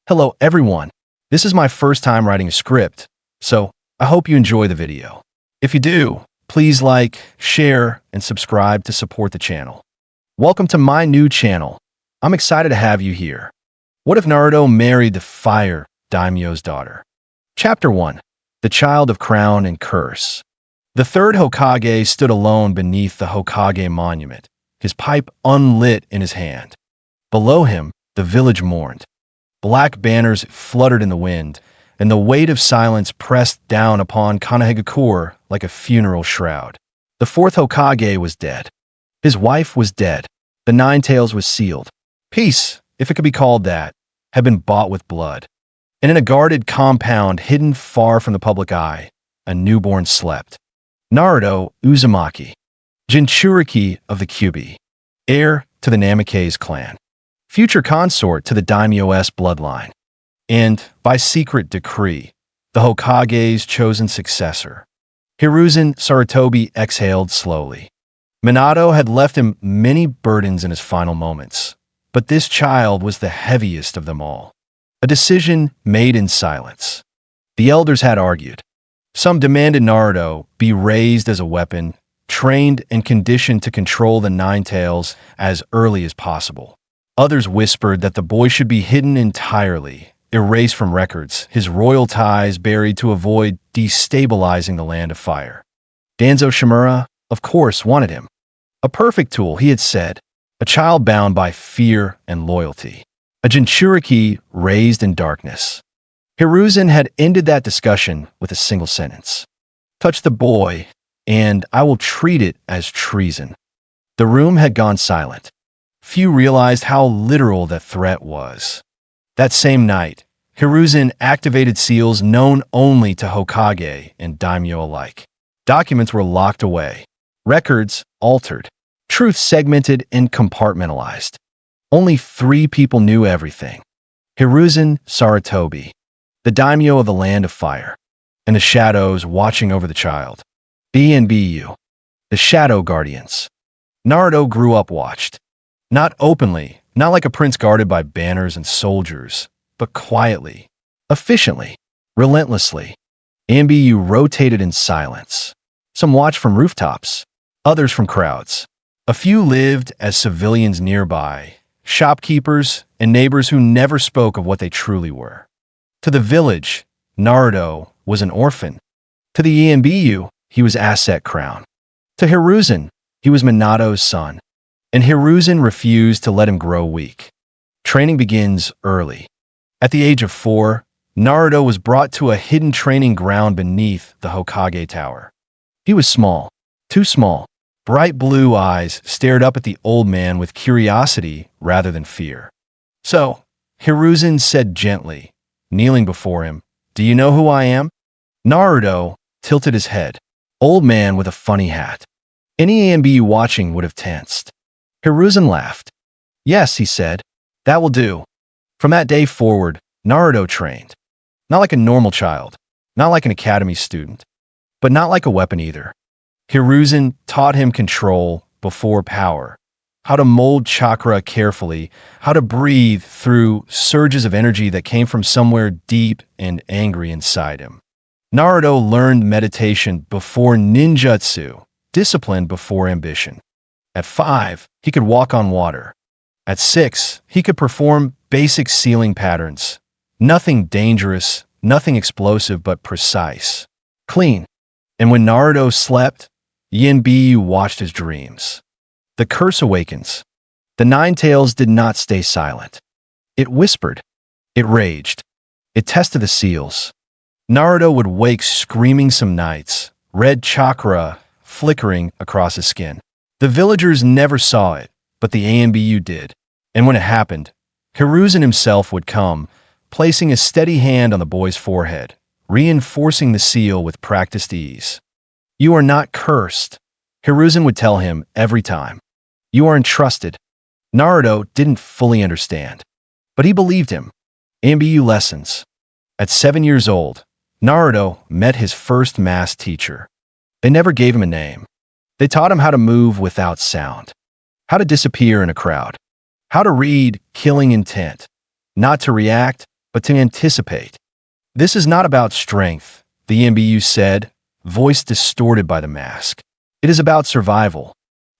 Hello everyone, this is my first time writing a script, so I hope you enjoy the video. If you do, please like, share, and subscribe to support the channel. Welcome to my new channel. I'm excited to have you here. What if Naruto married the fire Daimyo's daughter? Chapter 1. The Child of Crown and Curse. The third Hokage stood alone beneath the Hokage monument, his pipe unlit in his hand. Below him, the village mourned. Black banners fluttered in the wind, and the weight of silence pressed down upon Konohagakure like a funeral shroud. The fourth Hokage was dead. His wife was dead. The Nine Tails was sealed. Peace, if it could be called that, had been bought with blood. And in a guarded compound hidden far from the public eye, a newborn slept. Naruto Uzumaki, Jinchuriki of the Kyuubi, heir to the Namikaze clan, future consort to the Daimyo-s bloodline, and, by secret decree, the Hokage's chosen successor. Hiruzen Sarutobi exhaled slowly. Minato had left him many burdens in his final moments, but this child was the heaviest of them all. A decision made in silence. The elders had argued. Some demanded Naruto be raised as a weapon, trained and conditioned to control the Nine Tails as early as possible. Others whispered that the boy should be hidden entirely, erased from records, his royal ties buried to avoid destabilizing the Land of Fire. Danzo Shimura, of course, wanted him. A perfect tool, he had said, a child bound by fear and loyalty. A Jinchuriki raised in darkness. Hiruzen had ended that discussion with a single sentence. Touch the boy, and I will treat it as treason. The room had gone silent. Few realized how literal the threat was. That same night, Hiruzen activated seals known only to Hokage and Daimyo alike. Documents were locked away. Records altered. Truth segmented and compartmentalized. Only 3 people knew everything. Hiruzen Sarutobi, the daimyo of the Land of Fire, and the shadows watching over the child. BNBU, the Shadow Guardians. Naruto grew up watched. Not openly, not like a prince guarded by banners and soldiers, but quietly, efficiently, relentlessly. BNBU rotated in silence. Some watched from rooftops, others from crowds. A few lived as civilians nearby, shopkeepers and neighbors who never spoke of what they truly were. To the village, Naruto was an orphan. To the ENBU, he was Asset Crown. To Hiruzen, he was Minato's son. And Hiruzen refused to let him grow weak. Training begins early. At the age of 4, Naruto was brought to a hidden training ground beneath the Hokage Tower. He was small, too small. Bright blue eyes stared up at the old man with curiosity rather than fear. So, Hiruzen said gently, kneeling before him, "Do you know who I am?" Naruto tilted his head. Old man with a funny hat. Any AMBU watching would have tensed. Hiruzen laughed. "Yes," he said, "that will do." From that day forward, Naruto trained. Not like a normal child, not like an academy student, but not like a weapon either. Hiruzen taught him control before power, how to mold chakra carefully, how to breathe through surges of energy that came from somewhere deep and angry inside him. Naruto learned meditation before ninjutsu, discipline before ambition. At 5, he could walk on water. At 6, he could perform basic ceiling patterns. Nothing dangerous, nothing explosive, but precise. Clean. And when Naruto slept, Yinbiyu watched his dreams. The curse awakens. The Nine Tails did not stay silent. It whispered. It raged. It tested the seals. Naruto would wake screaming some nights, red chakra flickering across his skin. The villagers never saw it, but the ANBU did. And when it happened, Hiruzen himself would come, placing a steady hand on the boy's forehead, reinforcing the seal with practiced ease. "You are not cursed," Hiruzen would tell him every time. "You are entrusted." Naruto didn't fully understand, but he believed him. ANBU lessons. At 7 years old, Naruto met his first mass teacher. They never gave him a name. They taught him how to move without sound, how to disappear in a crowd, how to read killing intent, not to react, but to anticipate. This is not about strength, the MBU said, voice distorted by the mask. It is about survival.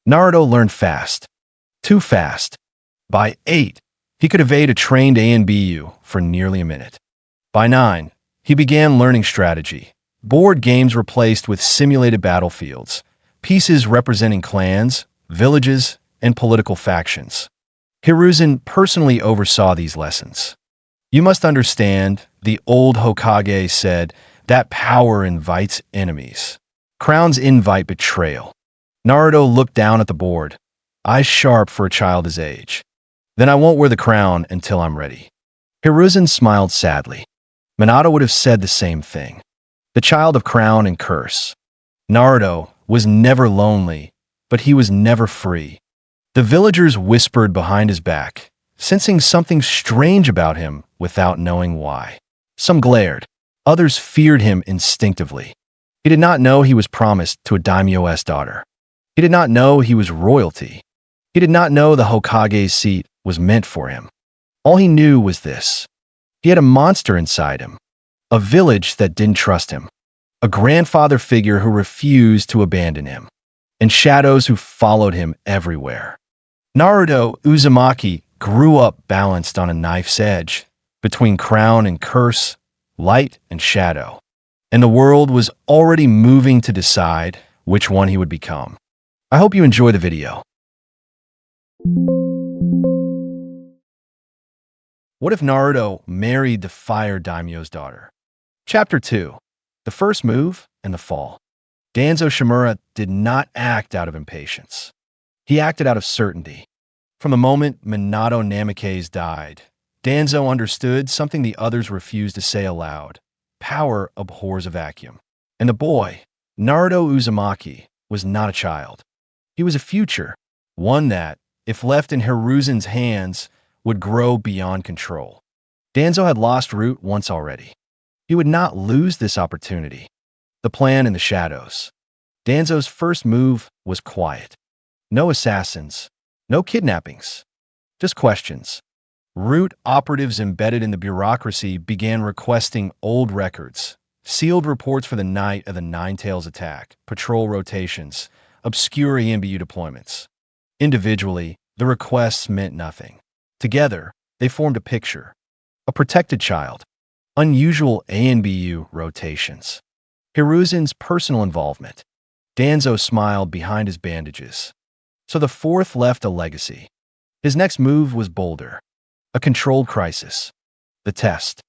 Naruto learned fast. Too fast. By 8, he could evade a trained ANBU for nearly a minute. By 9, he began learning strategy. Board games replaced with simulated battlefields, pieces representing clans, villages, and political factions. Hiruzen personally oversaw these lessons. You must understand, the old Hokage said, that power invites enemies. Crowns invite betrayal. Naruto looked down at the board, eyes sharp for a child his age. Then I won't wear the crown until I'm ready. Hiruzen smiled sadly. Minato would have said the same thing. The child of crown and curse. Naruto was never lonely, but he was never free. The villagers whispered behind his back, sensing something strange about him without knowing why. Some glared. Others feared him instinctively. He did not know he was promised to a daimyo's daughter. He did not know he was royalty. He did not know the Hokage's seat was meant for him. All he knew was this. He had a monster inside him. A village that didn't trust him. A grandfather figure who refused to abandon him. And shadows who followed him everywhere. Naruto Uzumaki grew up balanced on a knife's edge, between crown and curse, light and shadow. And the world was already moving to decide which one he would become. I hope you enjoy the video. What if Naruto married the Fire Daimyo's daughter? Chapter 2. The First Move and the Fall. Danzo Shimura did not act out of impatience. He acted out of certainty. From the moment Minato Namikaze died, Danzo understood something the others refused to say aloud. Power abhors a vacuum. And the boy, Naruto Uzumaki, was not a child. He was a future, one that, if left in Hiruzen's hands, would grow beyond control. Danzo had lost Root once already. He would not lose this opportunity. The plan in the shadows. Danzo's first move was quiet. No assassins, no kidnappings, just questions. Root operatives embedded in the bureaucracy began requesting old records, sealed reports for the night of the Nine-Tails attack, patrol rotations, obscure EMBU deployments. Individually, the requests meant nothing. Together, they formed a picture. A protected child. Unusual ANBU rotations. Hiruzen's personal involvement. Danzo smiled behind his bandages. So the fourth left a legacy. His next move was bolder. A controlled crisis. The test.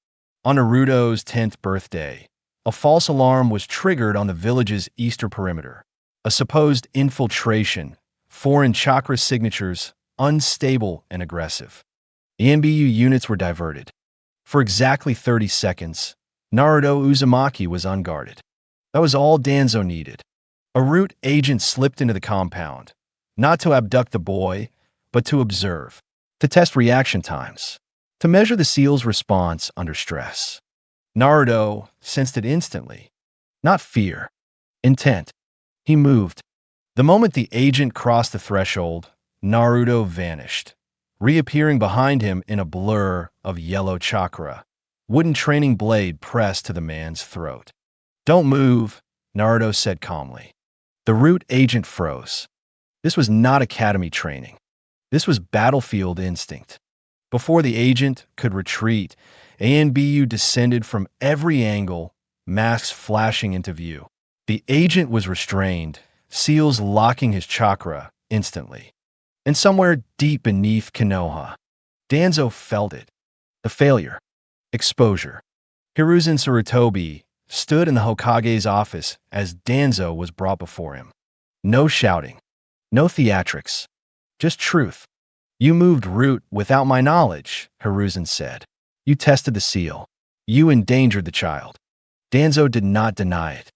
On Naruto's 10th birthday, a false alarm was triggered on the village's eastern perimeter. A supposed infiltration, foreign chakra signatures, unstable and aggressive. The NBU units were diverted. For exactly 30 seconds, Naruto Uzumaki was unguarded. That was all Danzo needed. A Root agent slipped into the compound, not to abduct the boy, but to observe, to test reaction times, to measure the seal's response under stress. Naruto sensed it instantly. Not fear, intent. He moved. The moment the agent crossed the threshold, Naruto vanished, reappearing behind him in a blur of yellow chakra, wooden training blade pressed to the man's throat. "Don't move," Naruto said calmly. The Root agent froze. This was not academy training. This was battlefield instinct. Before the agent could retreat, ANBU descended from every angle, masks flashing into view. The agent was restrained, seals locking his chakra instantly. And somewhere deep beneath Konoha, Danzo felt it. The failure. Exposure. Hiruzen Sarutobi stood in the Hokage's office as Danzo was brought before him. No shouting. No theatrics. Just truth. "You moved Root without my knowledge," Hiruzen said. "You tested the seal. You endangered the child." Danzo did not deny it.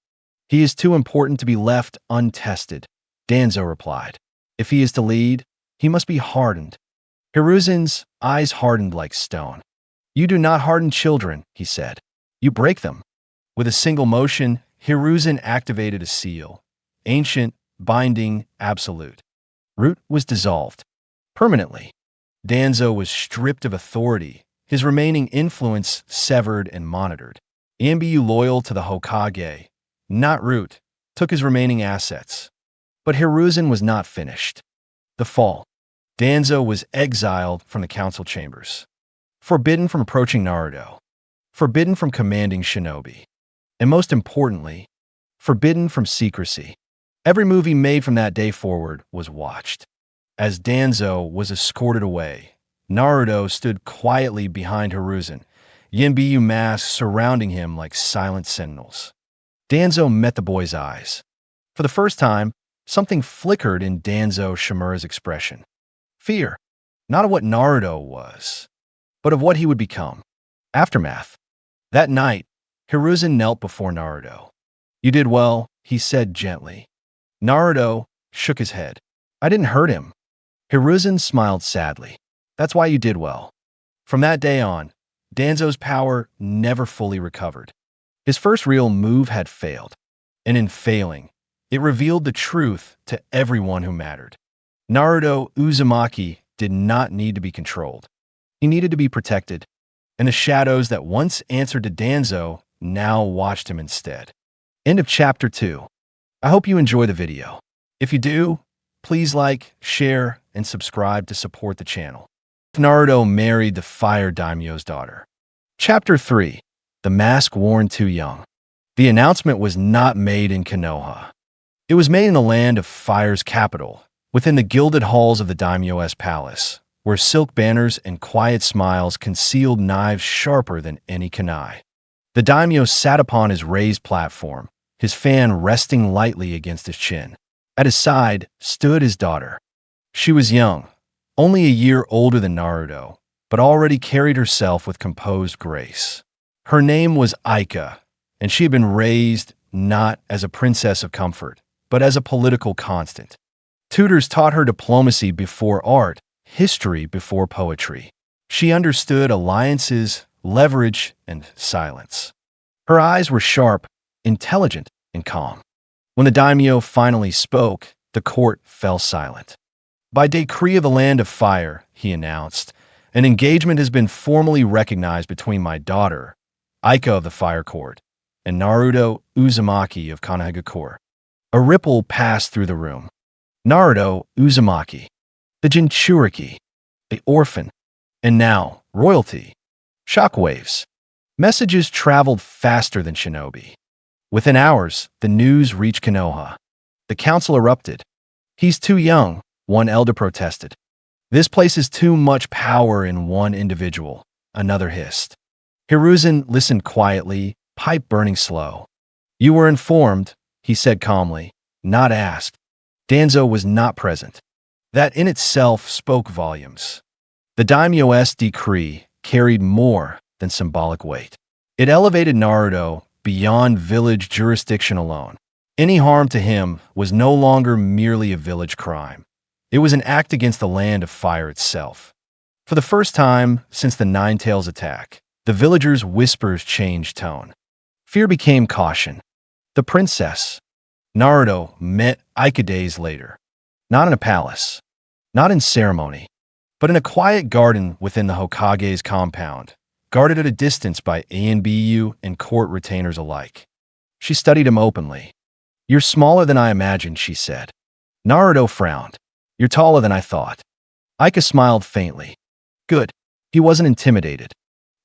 "He is too important to be left untested," Danzo replied. "If he is to lead, he must be hardened." Hiruzen's eyes hardened like stone. "You do not harden children," he said. "You break them." With a single motion, Hiruzen activated a seal. Ancient, binding, absolute. Root was dissolved. Permanently. Danzo was stripped of authority, his remaining influence severed and monitored. Anbu, loyal to the Hokage, not root, took his remaining assets. But Hiruzen was not finished. The fall. Danzo was exiled from the council chambers, forbidden from approaching Naruto, forbidden from commanding shinobi, and most importantly, forbidden from secrecy. Every move he made from that day forward was watched. As Danzo was escorted away, Naruto stood quietly behind Hiruzen, Yinbiyu masks surrounding him like silent sentinels. Danzo met the boy's eyes. For the first time, something flickered in Danzo Shimura's expression. Fear, not of what Naruto was, but of what he would become. Aftermath. That night, Hiruzen knelt before Naruto. "You did well," he said gently. Naruto shook his head. "I didn't hurt him." Hiruzen smiled sadly. "That's why you did well." From that day on, Danzo's power never fully recovered. His first real move had failed, and in failing, it revealed the truth to everyone who mattered. Naruto Uzumaki did not need to be controlled. He needed to be protected, and the shadows that once answered to Danzo now watched him instead. End of Chapter 2. I hope you enjoy the video. If you do, please like, share, and subscribe to support the channel. Naruto married the Fire Daimyo's daughter. Chapter 3. The Mask Worn Too Young. The announcement was not made in Konoha. It was made in the land of Fire's capital, within the gilded halls of the Daimyo's palace, where silk banners and quiet smiles concealed knives sharper than any kunai. The daimyo sat upon his raised platform, his fan resting lightly against his chin. At his side stood his daughter. She was young, only a year older than Naruto, but already carried herself with composed grace. Her name was Aika, and she had been raised not as a princess of comfort, but as a political constant. Tutors taught her diplomacy before art, history before poetry. She understood alliances, leverage, and silence. Her eyes were sharp, intelligent, and calm. When the daimyo finally spoke, the court fell silent. "By decree of the Land of Fire," he announced, "an engagement has been formally recognized between my daughter, Aika of the Fire Court, and Naruto Uzumaki of Konohagakure." A ripple passed through the room. Naruto Uzumaki, the Jinchuriki, the orphan, and now royalty. Shockwaves. Messages traveled faster than shinobi. Within hours, the news reached Konoha. The council erupted. "He's too young," one elder protested. "This places too much power in one individual," another hissed. Hiruzen listened quietly, pipe burning slow. "You were informed," he said calmly, not asked. Danzo was not present. That in itself spoke volumes. The daimyo's decree carried more than symbolic weight. It elevated Naruto beyond village jurisdiction alone. Any harm to him was no longer merely a village crime. It was an act against the Land of Fire itself. For the first time since the Nine Tails attack, the villagers' whispers changed tone. Fear became caution. The princess, Naruto, met Aika days later. Not in a palace, not in ceremony, but in a quiet garden within the Hokage's compound, guarded at a distance by Anbu and court retainers alike. She studied him openly. "You're smaller than I imagined," she said. Naruto frowned. "You're taller than I thought." Aika smiled faintly. "Good." He wasn't intimidated.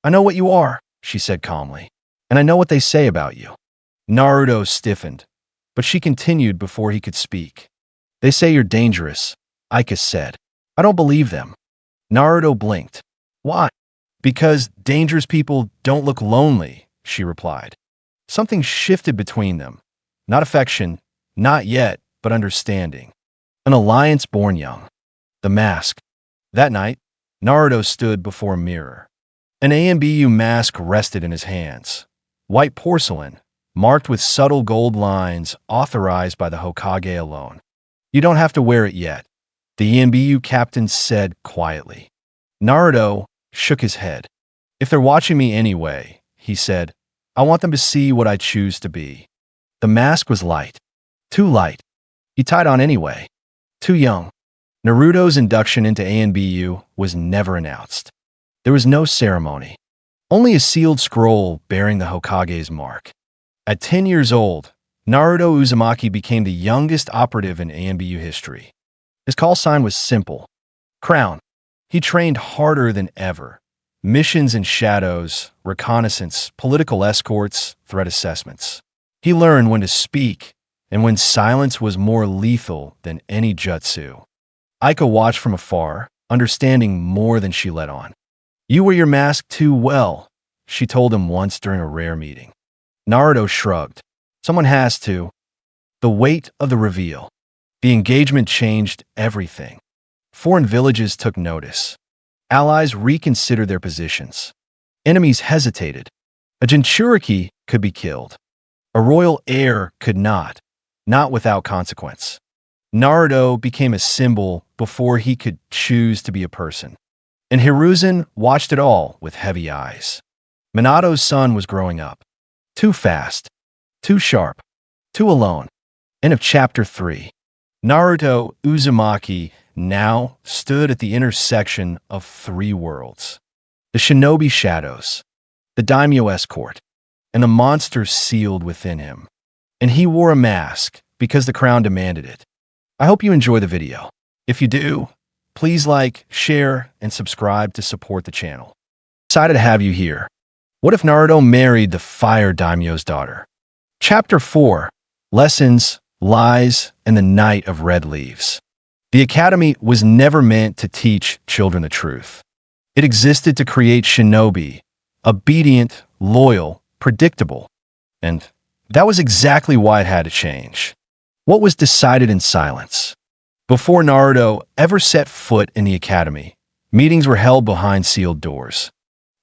"I know what you are," she said calmly, "and I know what they say about you." Naruto stiffened, but she continued before he could speak. "They say you're dangerous," Aika said. "I don't believe them." Naruto blinked. "Why?" "Because dangerous people don't look lonely," she replied. Something shifted between them. Not affection, not yet, but understanding. An alliance born young. The mask. That night, Naruto stood before a mirror. An Anbu mask rested in his hands. White porcelain, marked with subtle gold lines authorized by the Hokage alone. "You don't have to wear it yet," the Anbu captain said quietly. Naruto shook his head. "If they're watching me anyway," he said, "I want them to see what I choose to be." The mask was light. Too light. He tied on anyway. Too young. Naruto's induction into Anbu was never announced. There was no ceremony, only a sealed scroll bearing the Hokage's mark. At 10 years old, Naruto Uzumaki became the youngest operative in ANBU history. His call sign was simple: Crown. He trained harder than ever. Missions in shadows, reconnaissance, political escorts, threat assessments. He learned when to speak and when silence was more lethal than any jutsu. Aiko watched from afar, understanding more than she let on. "You wear your mask too well," she told him once during a rare meeting. Naruto shrugged. Someone has to. The weight of the reveal. The engagement changed everything. Foreign villages took notice. Allies reconsidered their positions. Enemies hesitated. A Jinchuriki could be killed. A royal heir could not without consequence. Naruto became a symbol before he could choose to be a person. And Hiruzen watched it all with heavy eyes. Minato's son was growing up. Too fast, too sharp, too alone. End of chapter 3. Naruto Uzumaki now stood at the intersection of three worlds: the shinobi shadows, the daimyo escort, and the monsters sealed within him. And he wore a mask because the crown demanded it. I hope you enjoy the video. If you do, please like, share, and subscribe to support the channel. Excited to have you here. What if Naruto married the Fire Daimyo's daughter? Chapter 4: Lessons, Lies, and the Night of Red Leaves. The academy was never meant to teach children the truth. It existed to create shinobi, obedient, loyal, predictable. And that was exactly why it had to change. What was decided in silence? Before Naruto ever set foot in the academy, meetings were held behind sealed doors.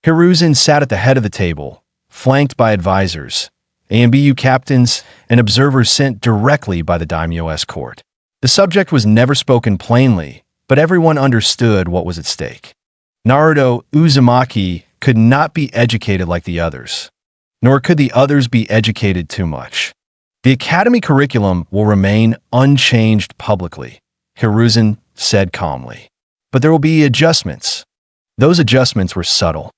Hiruzen sat at the head of the table, flanked by advisors, ANBU captains, and observers sent directly by the daimyo escort. The subject was never spoken plainly, but everyone understood what was at stake. Naruto Uzumaki could not be educated like the others, nor could the others be educated too much. The academy curriculum will remain unchanged publicly, Hiruzen said calmly. But there will be adjustments. Those adjustments were subtle.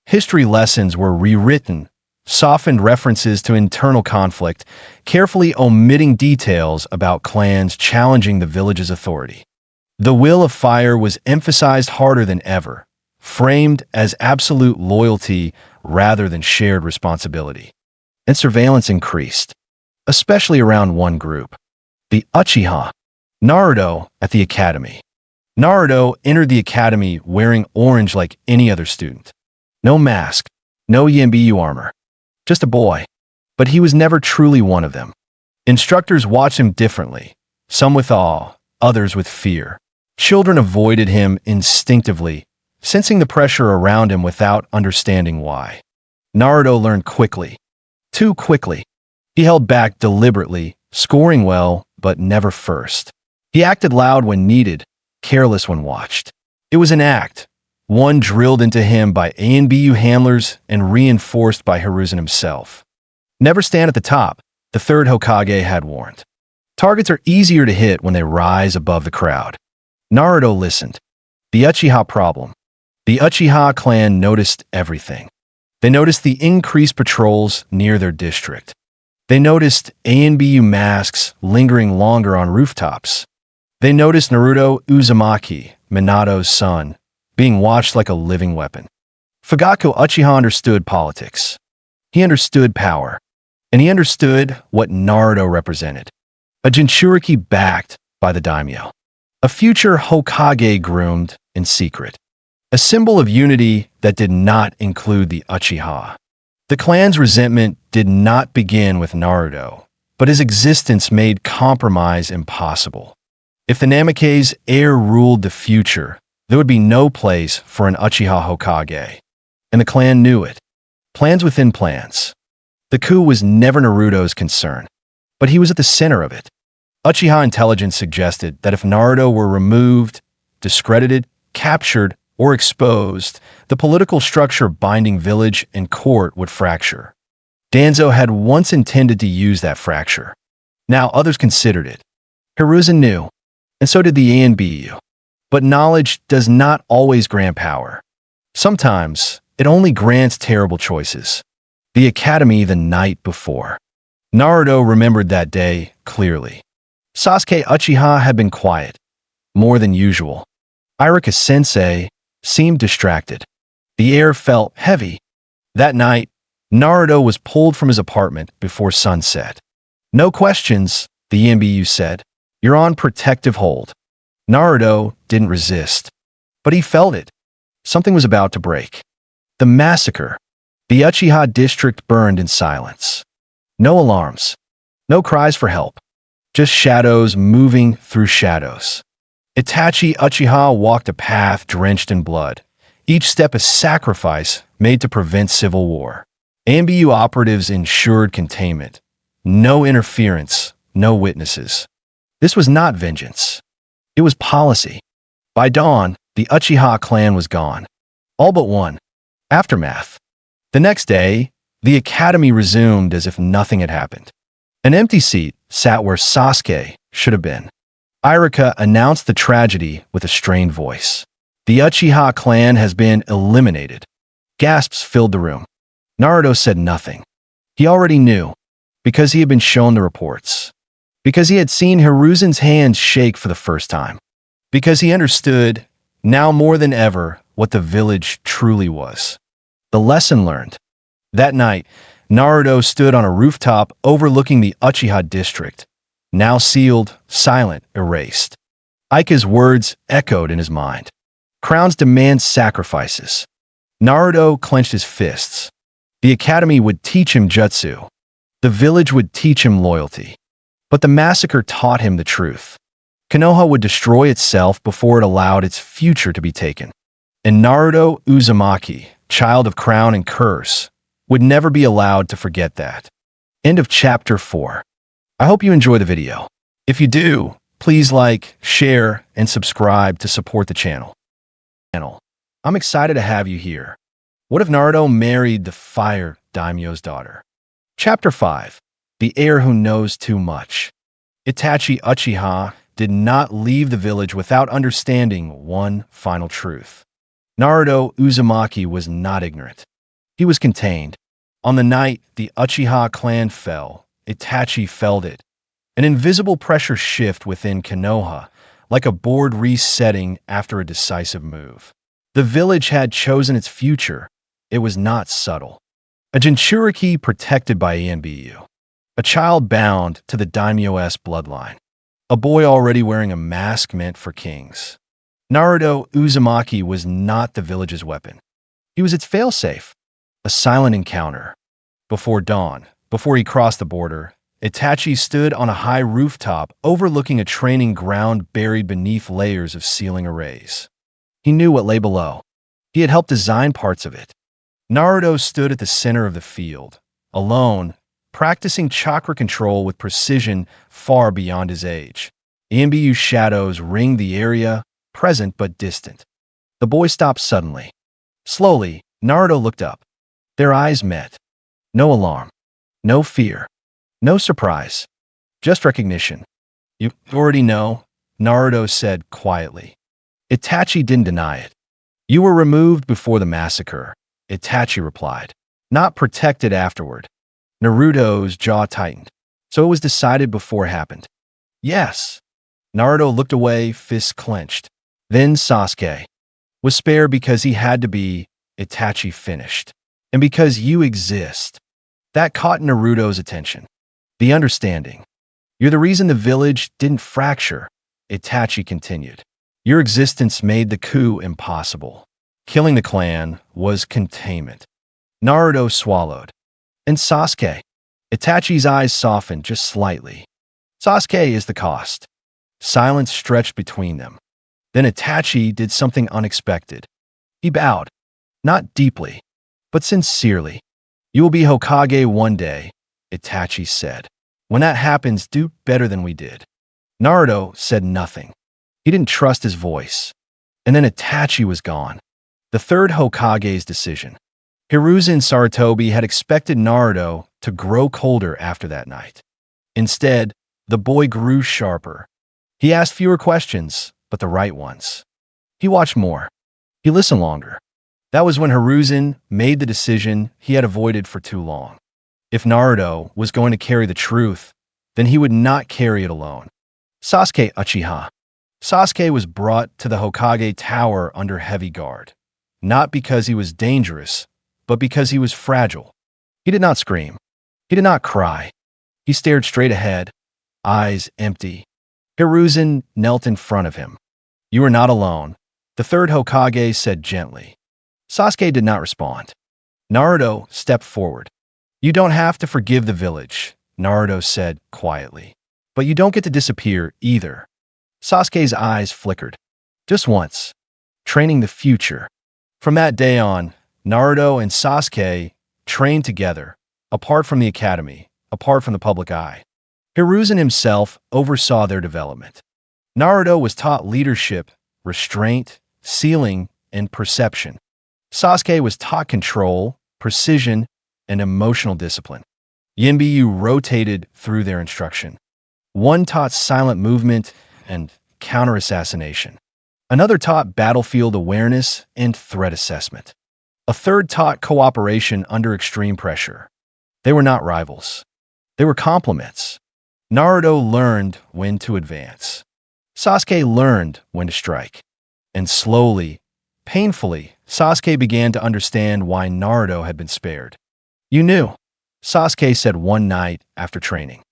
History lessons were rewritten, softened references to internal conflict, carefully omitting details about clans challenging the village's authority. The will of fire was emphasized harder than ever, framed as absolute loyalty rather than shared responsibility. And surveillance increased, especially around one group: the Uchiha. Naruto at the academy. Naruto entered the academy wearing orange like any other student. No mask, no EMBU armor. Just a boy. But he was never truly one of them. Instructors watched him differently, some with awe, others with fear. Children avoided him instinctively, sensing the pressure around him without understanding why. Naruto learned quickly. Too quickly. He held back deliberately, scoring well, but never first. He acted loud when needed, careless when watched. It was an act, one drilled into him by ANBU handlers and reinforced by Hiruzen himself. Never stand at the top, the third Hokage had warned. Targets are easier to hit when they rise above the crowd. Naruto listened. The Uchiha problem. The Uchiha clan noticed everything. They noticed the increased patrols near their district. They noticed ANBU masks lingering longer on rooftops. They noticed Naruto Uzumaki, Minato's son, being watched like a living weapon. Fugaku Uchiha understood politics. He understood power. And he understood what Naruto represented. A Jinchuriki backed by the daimyo. A future Hokage groomed in secret. A symbol of unity that did not include the Uchiha. The clan's resentment did not begin with Naruto, but his existence made compromise impossible. If the Namake's heir ruled the future, there would be no place for an Uchiha Hokage. And the clan knew it. Plans within plans. The coup was never Naruto's concern, but he was at the center of it. Uchiha intelligence suggested that if Naruto were removed, discredited, captured, or exposed, the political structure binding village and court would fracture. Danzo had once intended to use that fracture. Now others considered it. Hiruzen knew, and so did the ANBU. But knowledge does not always grant power. Sometimes, it only grants terrible choices. The academy the night before. Naruto remembered that day clearly. Sasuke Uchiha had been quiet, more than usual. Iruka-sensei seemed distracted. The air felt heavy. That night, Naruto was pulled from his apartment before sunset. No questions, the NBU said. You're on protective hold. Naruto didn't resist, but he felt it. Something was about to break. The massacre. The Uchiha district burned in silence. No alarms. No cries for help. Just shadows moving through shadows. Itachi Uchiha walked a path drenched in blood, each step a sacrifice made to prevent civil war. NBU operatives ensured containment. No interference, no witnesses. This was not vengeance. It was policy. By dawn, the Uchiha clan was gone. All but one. Aftermath. The next day, the academy resumed as if nothing had happened. An empty seat sat where Sasuke should have been. Iruka announced the tragedy with a strained voice. The Uchiha clan has been eliminated. Gasps filled the room. Naruto said nothing. He already knew, because he had been shown the reports. Because he had seen Hiruzen's hands shake for the first time. Because he understood, now more than ever, what the village truly was. The lesson learned. That night, Naruto stood on a rooftop overlooking the Uchiha district, now sealed, silent, erased. Ika's words echoed in his mind. Crowns demand sacrifices. Naruto clenched his fists. The academy would teach him jutsu. The village would teach him loyalty. But the massacre taught him the truth. Konoha would destroy itself before it allowed its future to be taken. And Naruto Uzumaki, child of crown and curse, would never be allowed to forget that. End of chapter 4. I hope you enjoy the video. If you do, please like, share, and subscribe to support the channel. I'm excited to have you here. What if Naruto married the fire Daimyo's daughter? Chapter 5. The heir who knows too much. Itachi Uchiha did not leave the village without understanding one final truth. Naruto Uzumaki was not ignorant. He was contained. On the night the Uchiha clan fell, Itachi felt it. An invisible pressure shift within Konoha, like a board resetting after a decisive move. The village had chosen its future. It was not subtle. A Jinchuriki protected by NBU. A child bound to the Daimyo-esque bloodline. A boy already wearing a mask meant for kings. Naruto Uzumaki was not the village's weapon. He was its failsafe. A silent encounter. Before dawn, before he crossed the border, Itachi stood on a high rooftop overlooking a training ground buried beneath layers of ceiling arrays. He knew what lay below. He had helped design parts of it. Naruto stood at the center of the field, alone, practicing chakra control with precision far beyond his age. NBU shadows ringed the area, present but distant. The boy stopped suddenly. Slowly, Naruto looked up. Their eyes met. No alarm. No fear. No surprise. Just recognition. You already know, Naruto said quietly. Itachi didn't deny it. You were removed before the massacre, Itachi replied. Not protected afterward. Naruto's jaw tightened. So it was decided before it happened. Yes. Naruto looked away, fists clenched. Then Sasuke was spared because he had to be, Itachi finished. And because you exist. That caught Naruto's attention. The understanding. You're the reason the village didn't fracture, Itachi continued. Your existence made the coup impossible. Killing the clan was containment. Naruto swallowed. And Sasuke? Itachi's eyes softened just slightly. Sasuke is the cost. Silence stretched between them. Then Itachi did something unexpected. He bowed. Not deeply, but sincerely. You will be Hokage one day, Itachi said. When that happens, do better than we did. Naruto said nothing. He didn't trust his voice. And then Itachi was gone. The third Hokage's decision. Hiruzen Sarutobi had expected Naruto to grow colder after that night. Instead, the boy grew sharper. He asked fewer questions, but the right ones. He watched more. He listened longer. That was when Hiruzen made the decision he had avoided for too long. If Naruto was going to carry the truth, then he would not carry it alone. Sasuke Uchiha. Sasuke was brought to the Hokage Tower under heavy guard, not because he was dangerous, but because he was fragile. He did not scream. He did not cry. He stared straight ahead, eyes empty. Hiruzen knelt in front of him. "You are not alone," the third Hokage said gently. Sasuke did not respond. Naruto stepped forward. "You don't have to forgive the village," Naruto said quietly. "But you don't get to disappear either." Sasuke's eyes flickered. Just once. Training the future. From that day on, Naruto and Sasuke trained together, apart from the academy, apart from the public eye. Hiruzen himself oversaw their development. Naruto was taught leadership, restraint, sealing, and perception. Sasuke was taught control, precision, and emotional discipline. Yinbyu rotated through their instruction. One taught silent movement and counter-assassination. Another taught battlefield awareness and threat assessment. A third taught cooperation under extreme pressure. They were not rivals. They were complements. Naruto learned when to advance. Sasuke learned when to strike. And slowly, painfully, Sasuke began to understand why Naruto had been spared. "You knew," Sasuke said one night after training.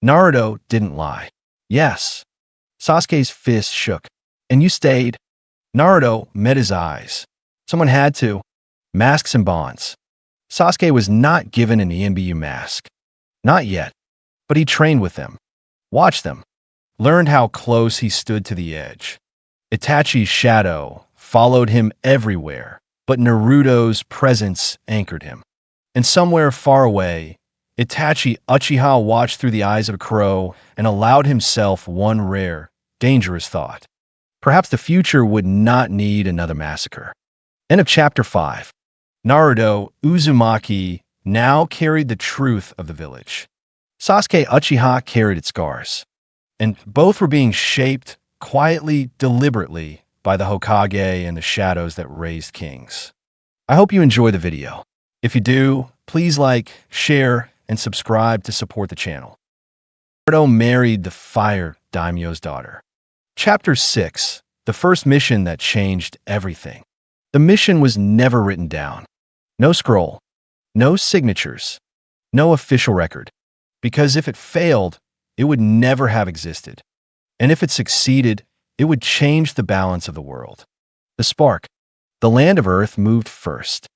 Naruto didn't lie. "Yes." Sasuke's fist shook. "And you stayed?" Naruto met his eyes. Someone had to. Masks and bonds. Sasuke was not given an ENBU mask. Not yet. But he trained with them. Watched them. Learned how close he stood to the edge. Itachi's shadow followed him everywhere, but Naruto's presence anchored him. And somewhere far away, Itachi Uchiha watched through the eyes of a crow and allowed himself one rare, dangerous thought. Perhaps the future would not need another massacre. End of Chapter 5. Naruto Uzumaki now carried the truth of the village. Sasuke Uchiha carried its scars. And both were being shaped quietly, deliberately, by the Hokage and the shadows that raised kings. I hope you enjoy the video. If you do, please like, share, and subscribe to support the channel. Naruto married the Fire Daimyo's daughter. Chapter 6. The first mission that changed everything. The mission was never written down. No scroll. No signatures. No official record. Because if it failed, it would never have existed. And if it succeeded, it would change the balance of the world. The spark. The land of Earth moved first.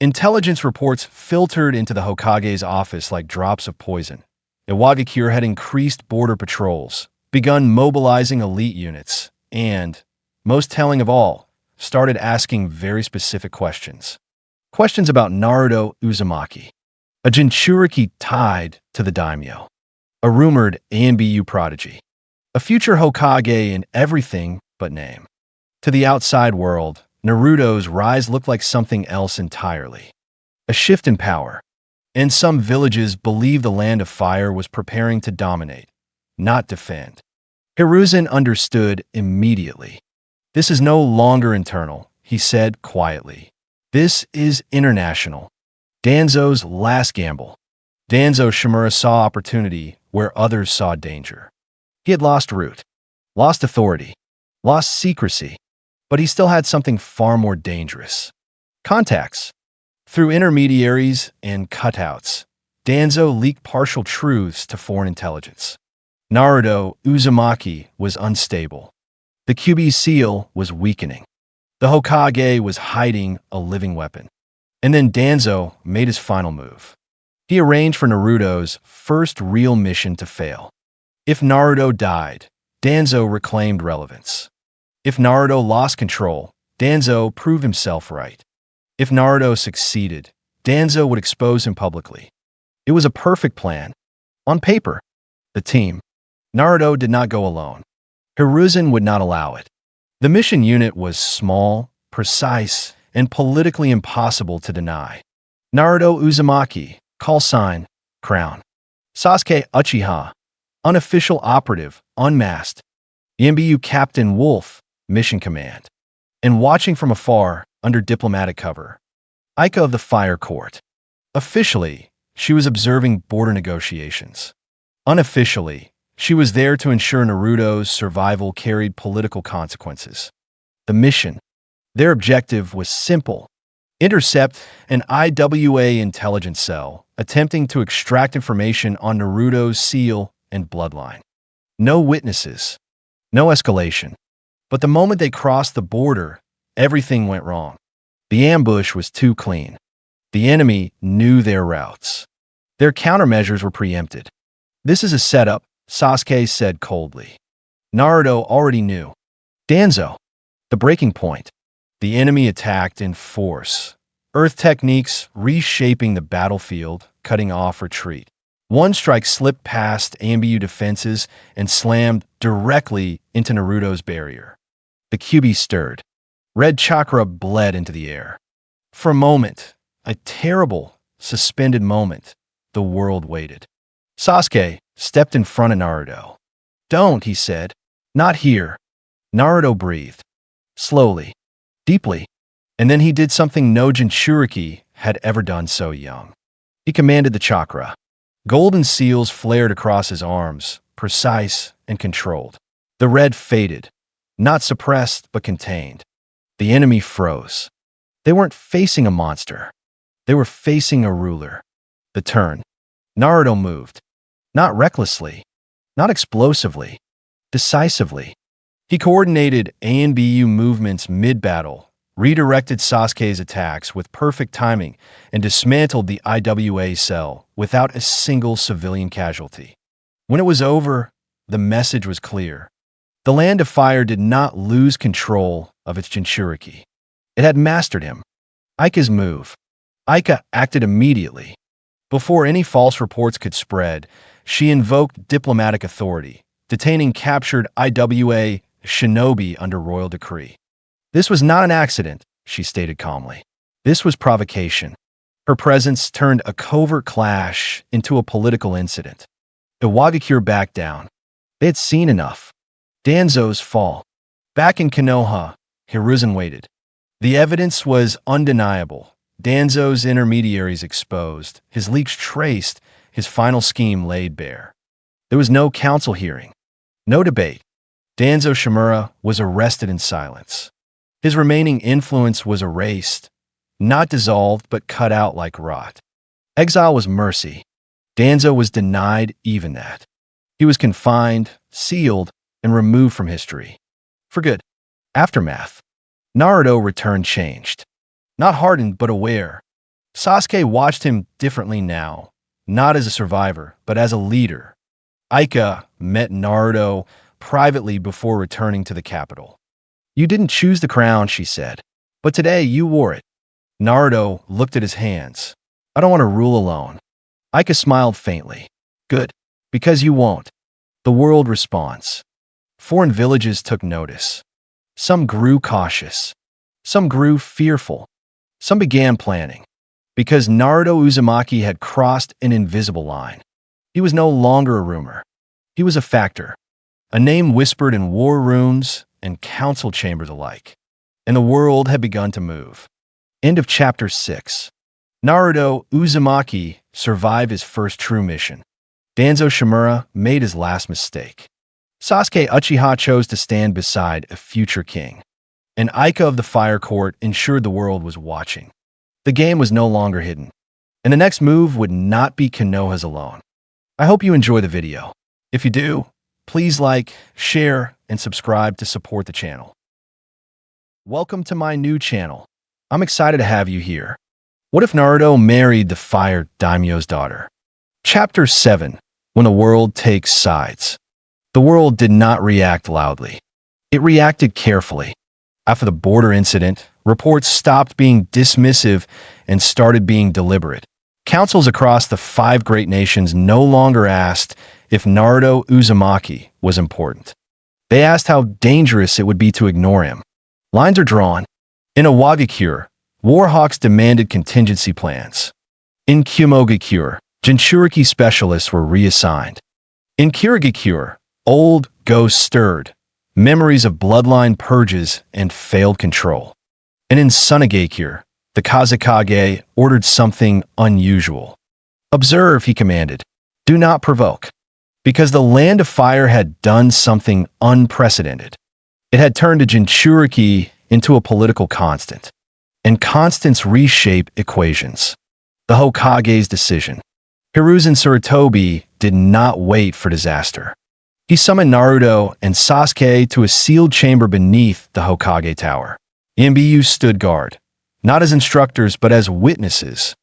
Intelligence reports filtered into the Hokage's office like drops of poison. Iwagakure had increased border patrols, begun mobilizing elite units, and, most telling of all, started asking very specific questions. Questions about Naruto Uzumaki, a Jinchuriki tied to the Daimyo, a rumored ANBU prodigy, a future Hokage in everything but name. To the outside world, Naruto's rise looked like something else entirely. A shift in power. And some villages believed the Land of Fire was preparing to dominate, not defend. Hiruzen understood immediately. "This is no longer internal," he said quietly. "This is international." Danzo's last gamble. Danzo Shimura saw opportunity where others saw danger. He had lost root, lost authority, lost secrecy, but he still had something far more dangerous. Contacts. Through intermediaries and cutouts, Danzo leaked partial truths to foreign intelligence. Naruto Uzumaki was unstable. The QB seal was weakening. The Hokage was hiding a living weapon. And then Danzo made his final move. He arranged for Naruto's first real mission to fail. If Naruto died, Danzo reclaimed relevance. If Naruto lost control, Danzo proved himself right. If Naruto succeeded, Danzo would expose him publicly. It was a perfect plan. On paper. The team. Naruto did not go alone. Hiruzen would not allow it. The mission unit was small, precise, and politically impossible to deny. Naruto Uzumaki, call sign, crown. Sasuke Uchiha, unofficial operative, unmasked. Yinbyu Captain Wolf, mission command. And watching from afar, under diplomatic cover. Aika of the Fire Court. Officially, she was observing border negotiations. Unofficially, she was there to ensure Naruto's survival carried political consequences. The mission. Their objective was simple: intercept an IWA intelligence cell attempting to extract information on Naruto's seal and bloodline. No witnesses. No escalation. But the moment they crossed the border, everything went wrong. The ambush was too clean. The enemy knew their routes. Their countermeasures were preempted. "This is a setup," Sasuke said coldly. Naruto already knew. Danzo. The breaking point. The enemy attacked in force. Earth techniques reshaping the battlefield, cutting off retreat. One strike slipped past Ambu defenses and slammed directly into Naruto's barrier. The Kyuubi stirred. Red chakra bled into the air. For a moment, a terrible, suspended moment, the world waited. Sasuke stepped in front of Naruto. "Don't," he said. "Not here." Naruto breathed. Slowly. Deeply. And then he did something no Jinchuriki had ever done so young. He commanded the chakra. Golden seals flared across his arms, precise and controlled. The red faded, not suppressed but contained. The enemy froze. They weren't facing a monster. They were facing a ruler. The turn. Naruto moved. Not recklessly. Not explosively. Decisively. He coordinated ANBU movements mid-battle, redirected Sasuke's attacks with perfect timing, and dismantled the IWA cell without a single civilian casualty. When it was over, the message was clear. The Land of Fire did not lose control of its Jinchuriki. It had mastered him. Aika's move. Aika acted immediately. Before any false reports could spread, she invoked diplomatic authority, detaining captured IWA shinobi under royal decree. "This was not an accident," she stated calmly. "This was provocation." Her presence turned a covert clash into a political incident. Iwagakure backed down. They had seen enough. Danzo's fall. Back in Konoha, Hiruzen waited. The evidence was undeniable. Danzo's intermediaries exposed, his leaks traced, his final scheme laid bare. There was no council hearing. No debate. Danzo Shimura was arrested in silence. His remaining influence was erased, not dissolved but cut out like rot. Exile was mercy. Danzo was denied even that. He was confined, sealed, and removed from history. For good. Aftermath. Naruto returned changed. Not hardened but aware. Sasuke watched him differently now, not as a survivor, but as a leader. Aika met Naruto privately before returning to the capital. "You didn't choose the crown," she said, "but today you wore it." Naruto looked at his hands. "I don't want to rule alone." Aika smiled faintly. "Good. Because you won't." The world responds. Foreign villages took notice. Some grew cautious. Some grew fearful. Some began planning. Because Naruto Uzumaki had crossed an invisible line. He was no longer a rumor. He was a factor. A name whispered in war rooms and council chambers alike. And the world had begun to move. End of Chapter 6. Naruto Uzumaki survived his first true mission. Danzo Shimura made his last mistake. Sasuke Uchiha chose to stand beside a future king. And Aika of the Fire Court ensured the world was watching. The game was no longer hidden. And the next move would not be Konoha's alone. I hope you enjoy the video. If you do, please like, share, and subscribe to support the channel. Welcome to my new channel. I'm excited to have you here. What if Naruto married the Fire Daimyo's daughter? Chapter 7. When the world takes sides. The world did not react loudly. It reacted carefully. After the border incident, reports stopped being dismissive and started being deliberate. Councils across the 5 great nations no longer asked if Naruto Uzumaki was important. They asked how dangerous it would be to ignore him. Lines are drawn. In Iwagakure, Warhawks demanded contingency plans. In Kumogakure, Jinchuriki specialists were reassigned. In Kirigakure, old ghosts stirred, memories of bloodline purges and failed control. And in Sunagakure, the Kazekage ordered something unusual. Observe, he commanded. Do not provoke. Because the Land of Fire had done something unprecedented. It had turned a Jinchuriki into a political constant. And constants reshape equations. The Hokage's decision. Hiruzen Sarutobi did not wait for disaster. He summoned Naruto and Sasuke to a sealed chamber beneath the Hokage Tower. Yambiyu stood guard, not as instructors but as witnesses.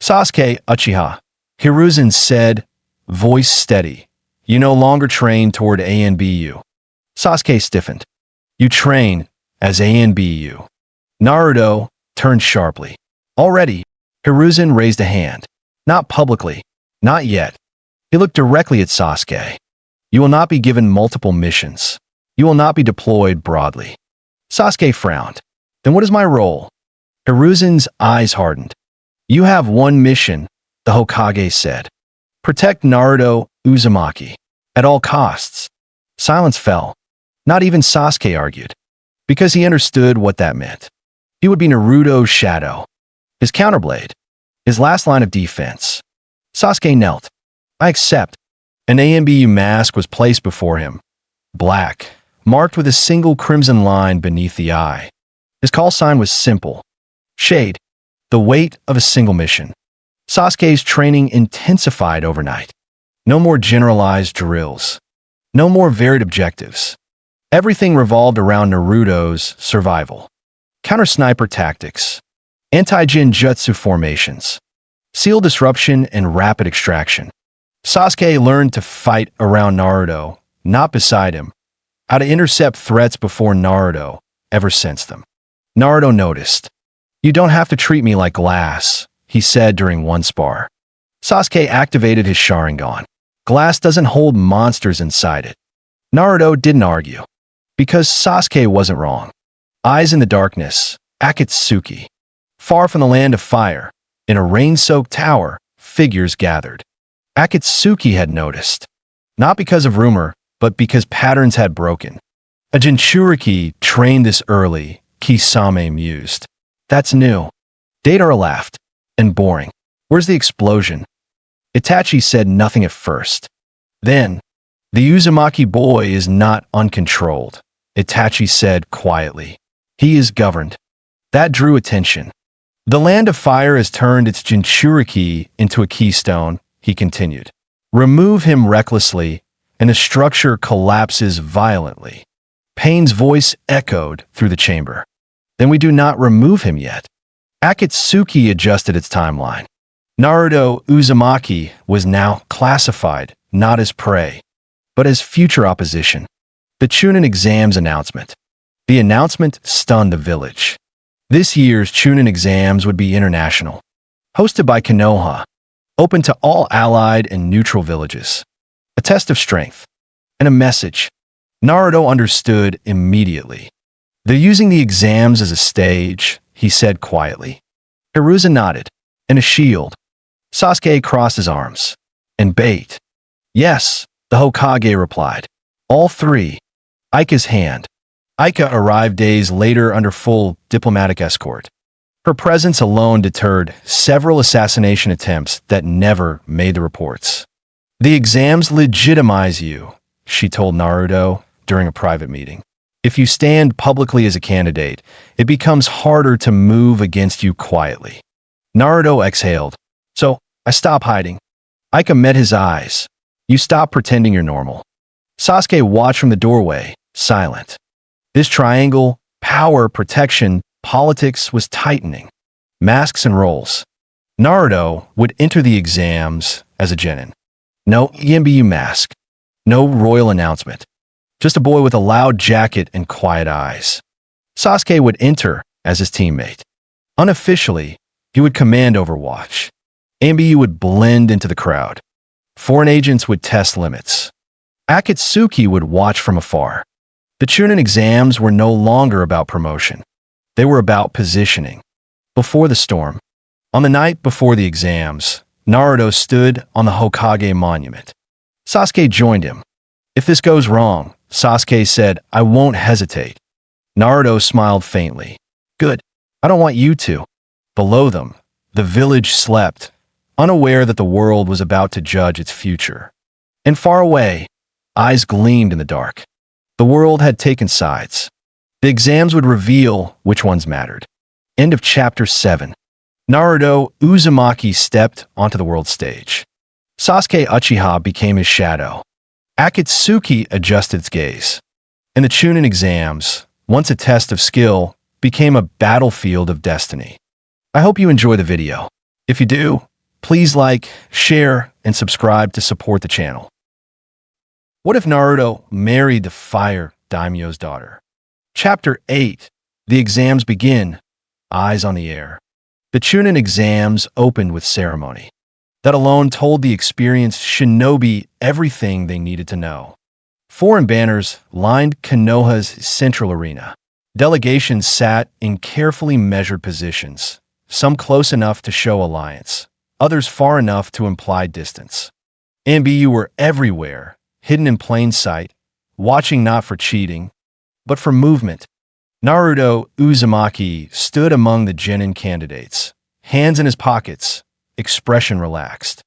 Sasuke, Uchiha. Hiruzen said, voice steady. You no longer train toward ANBU. Sasuke stiffened. You train as ANBU. Naruto turned sharply. Already, Hiruzen raised a hand. Not publicly. Not yet. He looked directly at Sasuke. You will not be given multiple missions. You will not be deployed broadly. Sasuke frowned. Then what is my role? Hiruzen's eyes hardened. You have one mission, the Hokage said. Protect Naruto Uzumaki. At all costs. Silence fell. Not even Sasuke argued. Because he understood what that meant. He would be Naruto's shadow. His counterblade. His last line of defense. Sasuke knelt. I accept. An ANBU mask was placed before him. Black, marked with a single crimson line beneath the eye. His call sign was simple. Shade. The weight of a single mission. Sasuke's training intensified overnight. No more generalized drills. No more varied objectives. Everything revolved around Naruto's survival. Counter-sniper tactics. Anti-genjutsu formations. Seal disruption and rapid extraction. Sasuke learned to fight around Naruto, not beside him. How to intercept threats before Naruto ever sensed them. Naruto noticed. You don't have to treat me like glass, he said during one spar. Sasuke activated his Sharingan. Glass doesn't hold monsters inside it. Naruto didn't argue. Because Sasuke wasn't wrong. Eyes in the darkness, Akatsuki. Far from the Land of Fire, in a rain-soaked tower, figures gathered. Akatsuki had noticed. Not because of rumor, but because patterns had broken. A Jinchuriki trained this early, Kisame mused. That's new. Deidara laughed. And boring. Where's the explosion? Itachi said nothing at first. Then, the Uzumaki boy is not uncontrolled, Itachi said quietly. He is governed. That drew attention. The Land of Fire has turned its Jinchuriki into a keystone, he continued. Remove him recklessly, and the structure collapses violently. Pain's voice echoed through the chamber. Then we do not remove him yet. Akatsuki adjusted its timeline. Naruto Uzumaki was now classified not as prey, but as future opposition. The Chunin exams announcement. The announcement stunned the village. This year's Chunin exams would be international. Hosted by Konoha. Open to all allied and neutral villages. A test of strength. And a message. Naruto understood immediately. They're using the exams as a stage, he said quietly. Hiruzen nodded. And a shield. Sasuke crossed his arms. And bait. Yes, the Hokage replied. All three. Aika's hand. Aika arrived days later under full diplomatic escort. Her presence alone deterred several assassination attempts that never made the reports. The exams legitimize you, she told Naruto during a private meeting. If you stand publicly as a candidate, it becomes harder to move against you quietly. Naruto exhaled. So, I stop hiding. Aika met his eyes. You stop pretending you're normal. Sasuke watched from the doorway, silent. This triangle, power, protection, politics was tightening. Masks and roles. Naruto would enter the exams as a genin. No EMBU mask. No royal announcement. Just a boy with a loud jacket and quiet eyes. Sasuke would enter as his teammate. Unofficially, he would command Overwatch. AMBU would blend into the crowd. Foreign agents would test limits. Akatsuki would watch from afar. The Chunin exams were no longer about promotion. They were about positioning. Before the storm. On the night before the exams, Naruto stood on the Hokage monument. Sasuke joined him. If this goes wrong, Sasuke said, I won't hesitate. Naruto smiled faintly. Good. I don't want you to. Below them, the village slept, unaware that the world was about to judge its future. And far away, eyes gleamed in the dark. The world had taken sides. The exams would reveal which ones mattered. End of Chapter 7. Naruto Uzumaki stepped onto the world stage. Sasuke Uchiha became his shadow. Akatsuki adjusted its gaze. And the Chunin exams, once a test of skill, became a battlefield of destiny. I hope you enjoy the video. If you do, please like, share, and subscribe to support the channel. What if Naruto married the fire Daimyo's daughter? Chapter 8. The exams begin. Eyes on the air. The Chunin exams opened with ceremony. That alone told the experienced shinobi everything they needed to know. Foreign banners lined Konoha's central arena. Delegations sat in carefully measured positions, some close enough to show alliance, others far enough to imply distance. MBU were everywhere, hidden in plain sight, watching not for cheating, but for movement. Naruto Uzumaki stood among the genin candidates, hands in his pockets, expression relaxed.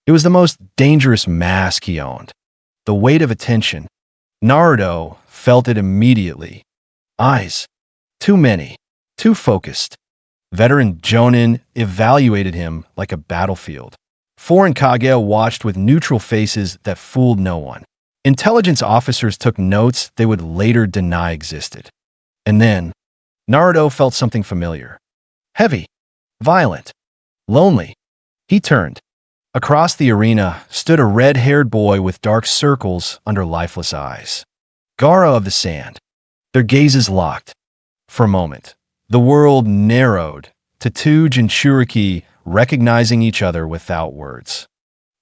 It was the most dangerous mask he owned. The weight of attention. Naruto felt it immediately. Eyes. Too many. Too focused. Veteran Jonin evaluated him like a battlefield. Foreign Kage watched with neutral faces that fooled no one. Intelligence officers took notes they would later deny existed. And then, Naruto felt something familiar. Heavy. Violent. Lonely. He turned. Across the arena stood a red-haired boy with dark circles under lifeless eyes. Gaara of the Sand. Their gazes locked. For a moment, the world narrowed to two Jinchuriki recognizing each other without words.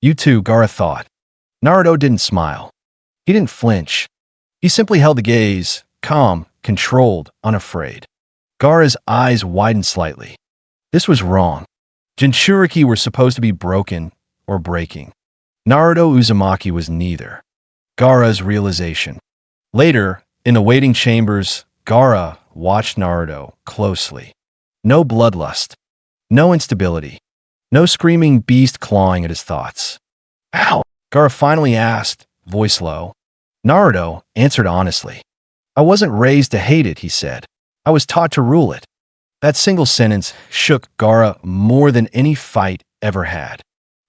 You two, Gaara thought. Naruto didn't smile. He didn't flinch. He simply held the gaze, calm, controlled, unafraid. Gaara's eyes widened slightly. This was wrong. Jinchuriki were supposed to be broken or breaking. Naruto Uzumaki was neither. Gaara's realization. Later, in the waiting chambers, Gaara watched Naruto closely. No bloodlust. No instability. No screaming beast clawing at his thoughts. Ow! Gaara finally asked, voice low. Naruto answered honestly. I wasn't raised to hate it, he said. I was taught to rule it. That single sentence shook Gaara more than any fight ever had.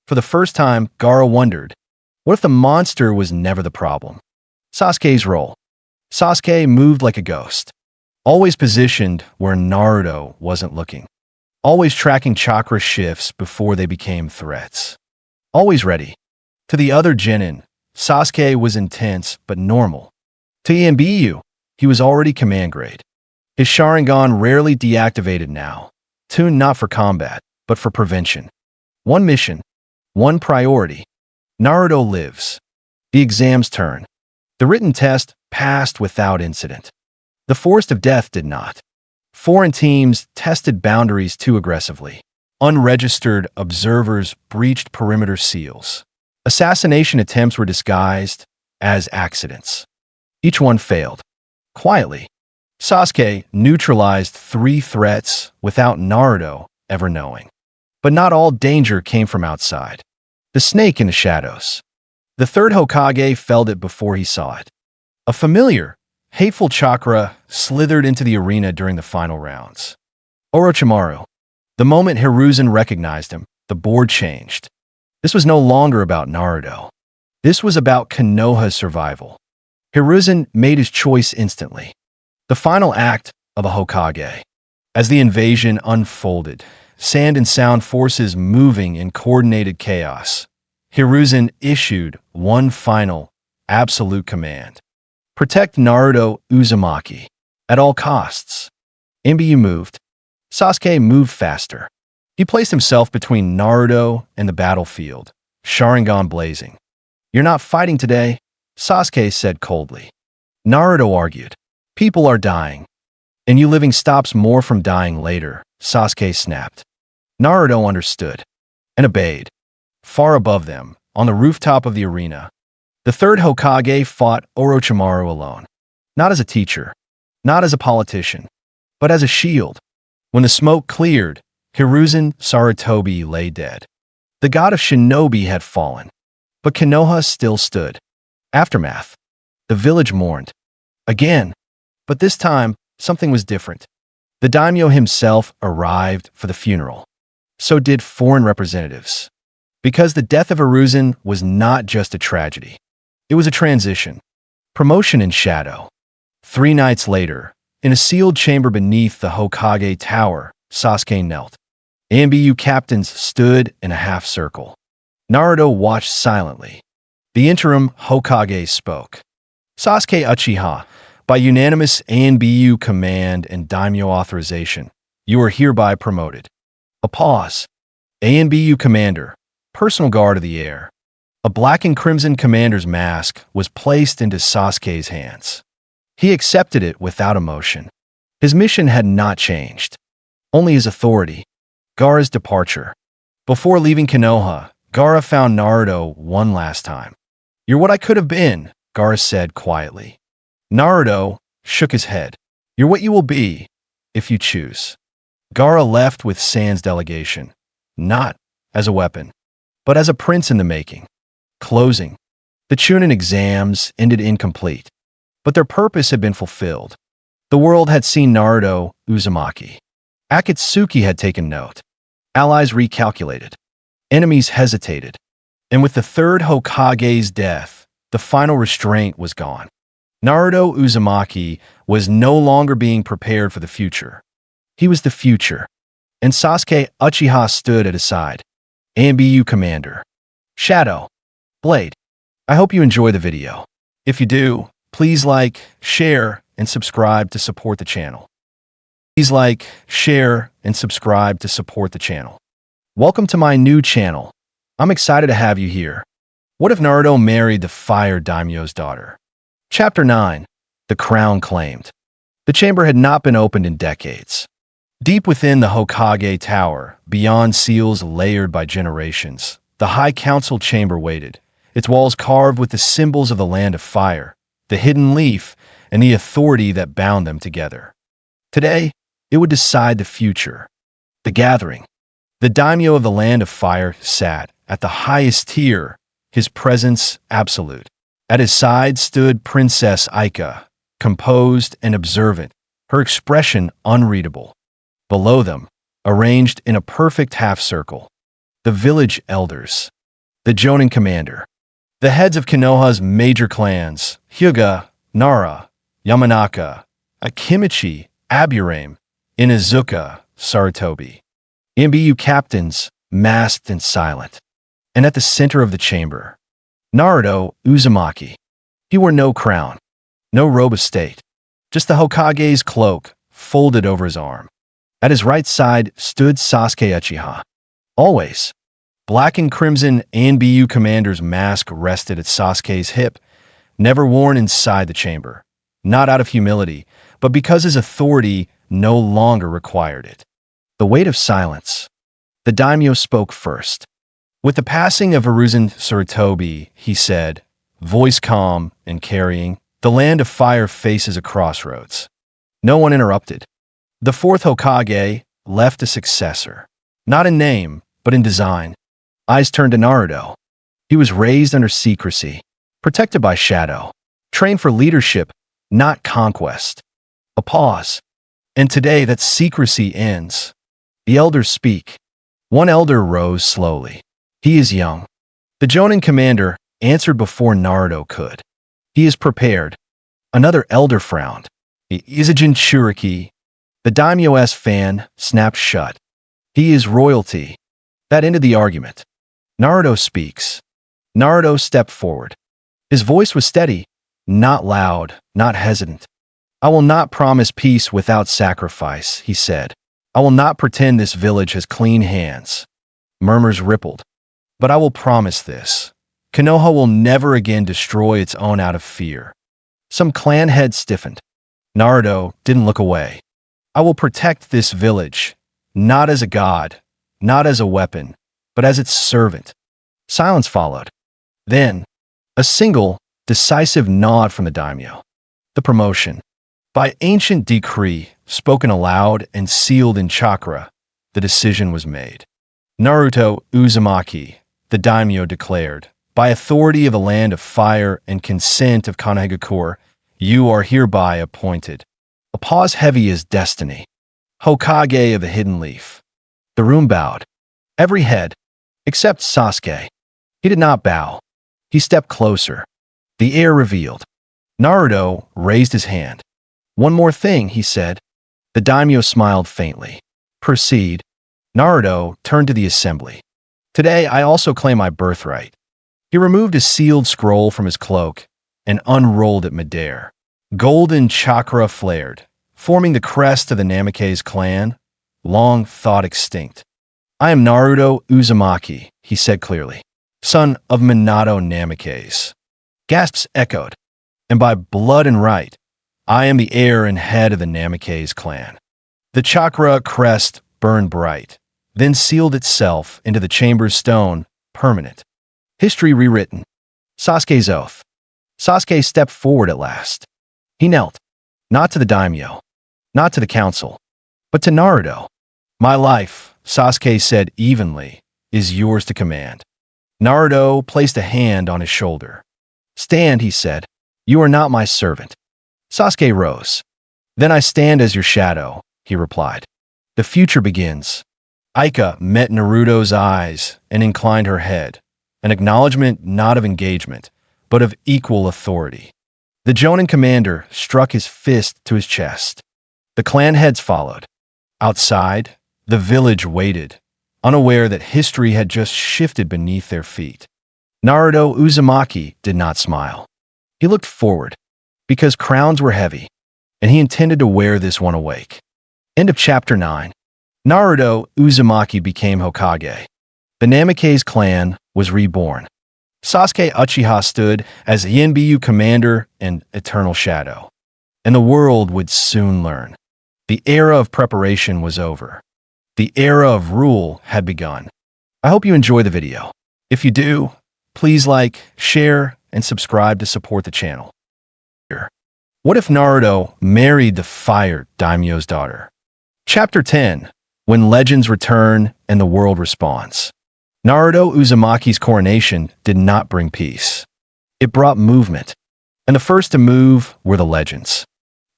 For the first time, Gaara wondered, what if the monster was never the problem? Sasuke's role. Sasuke moved like a ghost. Always positioned where Naruto wasn't looking. Always tracking chakra shifts before they became threats. Always ready. To the other genin, Sasuke was intense but normal. To Embiyu, he was already command grade. His Sharingan rarely deactivated now, tuned not for combat, but for prevention. One mission, one priority. Naruto lives. The exams turn. The written test passed without incident. The Forest of Death did not. Foreign teams tested boundaries too aggressively. Unregistered observers breached perimeter seals. Assassination attempts were disguised as accidents. Each one failed. Quietly, Sasuke neutralized 3 threats without Naruto ever knowing. But not all danger came from outside. The snake in the shadows. The third Hokage felt it before he saw it. A familiar, hateful chakra slithered into the arena during the final rounds. Orochimaru. The moment Hiruzen recognized him, the board changed. This was no longer about Naruto. This was about Konoha's survival. Hiruzen made his choice instantly. The final act of a Hokage. As the invasion unfolded, sand and sound forces moving in coordinated chaos, Hiruzen issued one final, absolute command. Protect Naruto Uzumaki. At all costs. Embiyu moved. Sasuke moved faster. He placed himself between Naruto and the battlefield, Sharingan blazing. You're not fighting today, Sasuke said coldly. Naruto argued. People are dying. And you living stops more from dying later, Sasuke snapped. Naruto understood and obeyed. Far above them, on the rooftop of the arena, the third Hokage fought Orochimaru alone. Not as a teacher, not as a politician, but as a shield. When the smoke cleared, Hiruzen Sarutobi lay dead. The god of shinobi had fallen, but Konoha still stood. Aftermath. The village mourned. Again, but this time, something was different. The daimyo himself arrived for the funeral. So did foreign representatives. Because the death of Hiruzen was not just a tragedy. It was a transition. Promotion in shadow. 3 nights later, in a sealed chamber beneath the Hokage Tower, Sasuke knelt. ANBU captains stood in a half circle. Naruto watched silently. The interim Hokage spoke. Sasuke Uchiha, by unanimous ANBU command and daimyo authorization, you are hereby promoted. A pause. ANBU commander, personal guard of the air. A black and crimson commander's mask was placed into Sasuke's hands. He accepted it without emotion. His mission had not changed. Only his authority. Gaara's departure. Before leaving Konoha, Gaara found Naruto one last time. You're what I could have been, Gaara said quietly. Naruto shook his head. You're what you will be, if you choose. Gaara left with Sans delegation, not as a weapon, but as a prince in the making. Closing. The Chunin exams ended incomplete, but their purpose had been fulfilled. The world had seen Naruto Uzumaki. Akatsuki had taken note. Allies recalculated. Enemies hesitated. And with the third Hokage's death, the final restraint was gone. Naruto Uzumaki was no longer being prepared for the future. He was the future. And Sasuke Uchiha stood at his side. ANBU commander. Shadow. Blade. I hope you enjoy the video. If you do, please like, share, and subscribe to support the channel. Please like, share, and subscribe to support the channel. Welcome to my new channel. I'm excited to have you here. What if Naruto married the Fire Daimyo's daughter? Chapter 9. The Crown Claimed. The chamber had not been opened in decades. Deep within the Hokage Tower, beyond seals layered by generations, the High Council chamber waited, its walls carved with the symbols of the Land of Fire, the hidden leaf, and the authority that bound them together. Today, it would decide the future. The gathering. The daimyo of the Land of Fire sat at the highest tier, his presence absolute. At his side stood Princess Aika, composed and observant, her expression unreadable. Below them, arranged in a perfect half-circle, the village elders, the Jonin commander, the heads of Konoha's major clans, Hyuga, Nara, Yamanaka, Akimichi, Aburame, Inuzuka, Sarutobi. ANBU captains, masked and silent. And at the center of the chamber, Naruto Uzumaki. He wore no crown, no robe of state, just the Hokage's cloak folded over his arm. At his right side stood Sasuke Uchiha. Always. Black and crimson ANBU commander's mask rested at Sasuke's hip, never worn inside the chamber. Not out of humility, but because his authority no longer required it. The weight of silence. The daimyo spoke first. With the passing of Hiruzen Sarutobi, he said, voice calm and carrying, the Land of Fire faces a crossroads. No one interrupted. The fourth Hokage left a successor, not in name, but in design. Eyes turned to Naruto. He was raised under secrecy, protected by shadow, trained for leadership, not conquest. A pause. And today that secrecy ends. The elders speak. One elder rose slowly. He is young. The Jonin commander answered before Naruto could. He is prepared. Another elder frowned. He is a Jinchuriki. The daimyo's fan snapped shut. He is royalty. That ended the argument. Naruto speaks. Naruto stepped forward. His voice was steady, not loud, not hesitant. I will not promise peace without sacrifice, he said. I will not pretend this village has clean hands. Murmurs rippled. But I will promise this. Konoha will never again destroy its own out of fear. Some clan heads stiffened. Naruto didn't look away. I will protect this village, not as a god, not as a weapon, but as its servant. Silence followed. Then, a single, decisive nod from the daimyo. The promotion. By ancient decree, spoken aloud and sealed in chakra, the decision was made. Naruto Uzumaki, the Daimyo declared, by authority of the land of fire and consent of Kanehagakure, you are hereby appointed. A pause heavy as destiny. Hokage of the Hidden Leaf. The room bowed. Every head, except Sasuke. He did not bow. He stepped closer. The air revealed. Naruto raised his hand. One more thing, he said. The daimyo smiled faintly. Proceed. Naruto turned to the assembly. Today, I also claim my birthright. He removed a sealed scroll from his cloak and unrolled it midair. Golden chakra flared, forming the crest of the Namikaze clan, long thought extinct. I am Naruto Uzumaki, he said clearly, son of Minato Namikaze. Gasps echoed. And by blood and right, I am the heir and head of the Namikaze clan. The chakra crest burned bright, then sealed itself into the chamber's stone, permanent. History rewritten. Sasuke's oath. Sasuke stepped forward at last. He knelt, not to the daimyo, not to the council, but to Naruto. My life, Sasuke said evenly, is yours to command. Naruto placed a hand on his shoulder. Stand, he said. You are not my servant. Sasuke rose. Then I stand as your shadow, he replied. The future begins. Aika met Naruto's eyes and inclined her head, an acknowledgement not of engagement, but of equal authority. The Jonin commander struck his fist to his chest. The clan heads followed. Outside, the village waited, unaware that history had just shifted beneath their feet. Naruto Uzumaki did not smile. He looked forward, because crowns were heavy, and he intended to wear this one awake. End of Chapter 9. Naruto Uzumaki became Hokage. The Namikaze clan was reborn. Sasuke Uchiha stood as Yenbyu commander and eternal shadow. And the world would soon learn. The era of preparation was over. The era of rule had begun. I hope you enjoy the video. If you do, please like, share, and subscribe to support the channel. What if Naruto married the fire daimyo's daughter? Chapter 10. When legends return and the world responds. Naruto Uzumaki's coronation did not bring peace. It brought movement. And the first to move were the legends.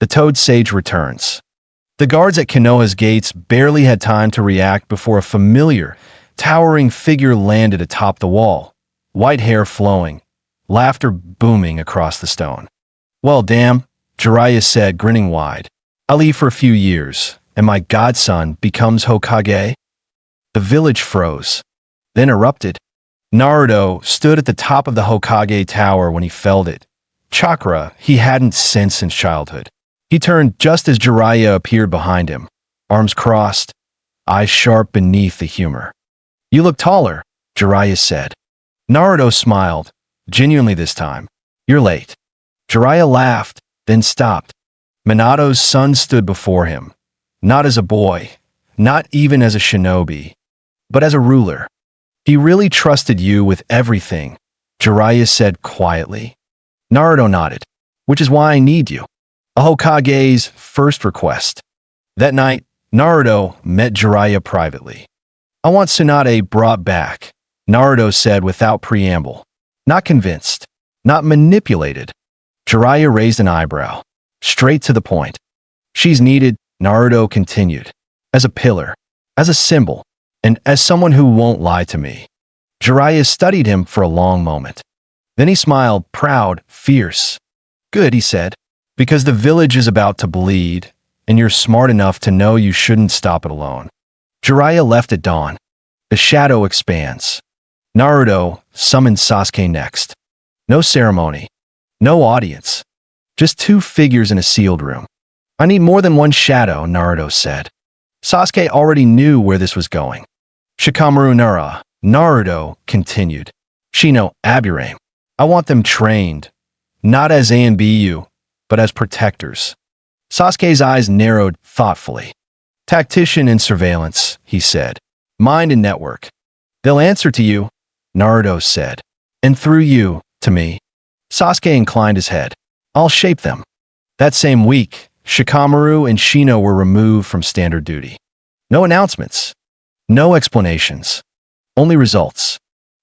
The Toad Sage returns. The guards at Konoha's gates barely had time to react before a familiar, towering figure landed atop the wall, white hair flowing, laughter booming across the stone. Well, damn, Jiraiya said, grinning wide. I'll leave for a few years, and my godson becomes Hokage? The village froze, then erupted. Naruto stood at the top of the Hokage tower when he felled it. Chakra he hadn't sensed since childhood. He turned just as Jiraiya appeared behind him, arms crossed, eyes sharp beneath the humor. You look taller, Jiraiya said. Naruto smiled, genuinely this time. You're late. Jiraiya laughed, then stopped. Minato's son stood before him, not as a boy, not even as a shinobi, but as a ruler. He really trusted you with everything, Jiraiya said quietly. Naruto nodded, which is why I need you. A Hokage's first request. That night, Naruto met Jiraiya privately. I want Tsunade brought back, Naruto said without preamble. Not convinced, not manipulated. Jiraiya raised an eyebrow, straight to the point. She's needed, Naruto continued, as a pillar, as a symbol, and as someone who won't lie to me. Jiraiya studied him for a long moment. Then he smiled, proud, fierce. Good, he said, because the village is about to bleed, and you're smart enough to know you shouldn't stop it alone. Jiraiya left at dawn. The shadow expands. Naruto summoned Sasuke next. No ceremony. No audience. Just two figures in a sealed room. I need more than one shadow, Naruto said. Sasuke already knew where this was going. Shikamaru Nara, Naruto continued. Shino, Aburame. I want them trained, not as ANBU, but as protectors. Sasuke's eyes narrowed thoughtfully. Tactician and surveillance, he said. Mind and network. They'll answer to you, Naruto said. And through you, to me. Sasuke inclined his head. I'll shape them. That same week, Shikamaru and Shino were removed from standard duty. No announcements. No explanations. Only results.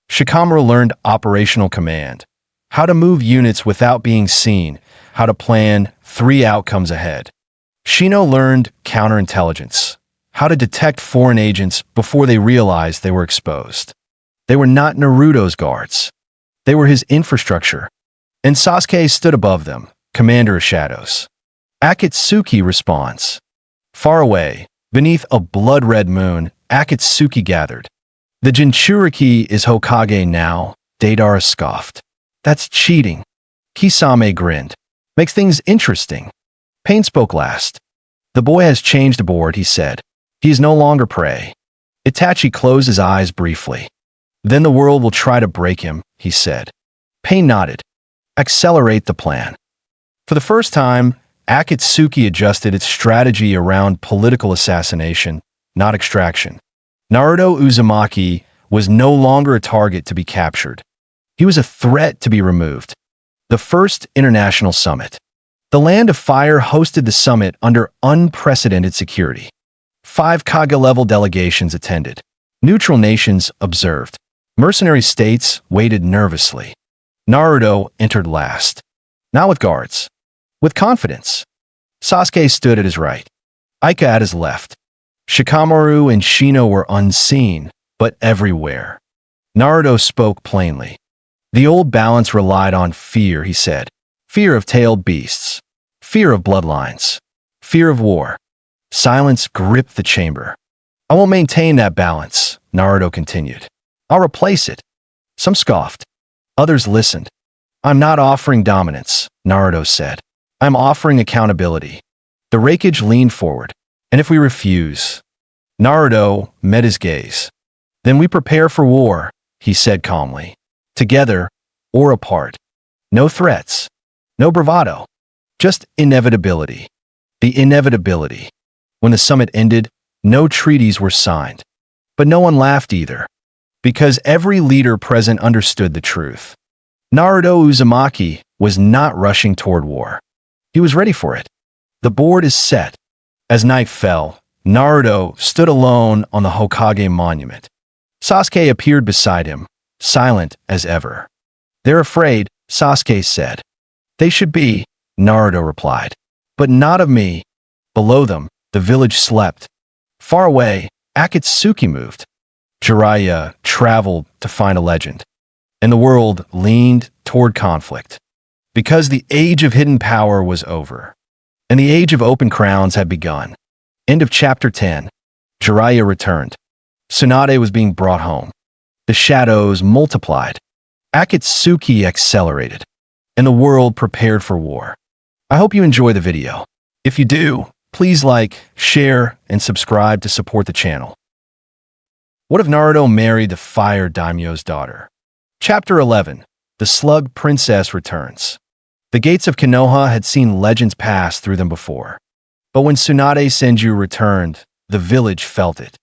Shikamaru learned operational command, how to move units without being seen, how to plan 3 outcomes ahead. Shino learned counterintelligence, how to detect foreign agents before they realized they were exposed. They were not Naruto's guards. They were his infrastructure. And Sasuke stood above them, commander of shadows. Akatsuki responds. Far away, beneath a blood-red moon, Akatsuki gathered. The Jinchuriki is Hokage now, Deidara scoffed. That's cheating. Kisame grinned. Makes things interesting. Pain spoke last. The boy has changed aboard, he said. He is no longer prey. Itachi closed his eyes briefly. Then the world will try to break him, he said. Pain nodded. Accelerate the plan. For the first time, Akatsuki adjusted its strategy around political assassination, not extraction. Naruto Uzumaki was no longer a target to be captured. He was a threat to be removed. The first international summit. The Land of Fire hosted the summit under unprecedented security. 5 Kage-level delegations attended. Neutral nations observed. Mercenary states waited nervously. Naruto entered last. Not with guards. With confidence. Sasuke stood at his right. Ika at his left. Shikamaru and Shino were unseen, but everywhere. Naruto spoke plainly. The old balance relied on fear, he said. Fear of tailed beasts. Fear of bloodlines. Fear of war. Silence gripped the chamber. I won't maintain that balance, Naruto continued. I'll replace it. Some scoffed. Others listened. I'm not offering dominance, Naruto said. I'm offering accountability. The Raikage leaned forward. And if we refuse? Naruto met his gaze. Then we prepare for war, he said calmly. Together or apart. No threats. No bravado. Just inevitability. The inevitability. When the summit ended, no treaties were signed. But no one laughed either. Because every leader present understood the truth. Naruto Uzumaki was not rushing toward war. He was ready for it. The board is set. As night fell, Naruto stood alone on the Hokage monument. Sasuke appeared beside him, silent as ever. They're afraid, Sasuke said. They should be, Naruto replied. But not of me. Below them, the village slept. Far away, Akatsuki moved. Jiraiya traveled to find a legend. And the world leaned toward conflict. Because the age of hidden power was over. And the age of open crowns had begun. End of chapter 10. Jiraiya returned. Tsunade was being brought home. The shadows multiplied. Akatsuki accelerated. And the world prepared for war. I hope you enjoy the video. If you do, please like, share, and subscribe to support the channel. What if Naruto married the Fire Daimyo's daughter? Chapter 11. The Slug Princess Returns. The gates of Konoha had seen legends pass through them before. But when Tsunade Senju returned, the village felt it.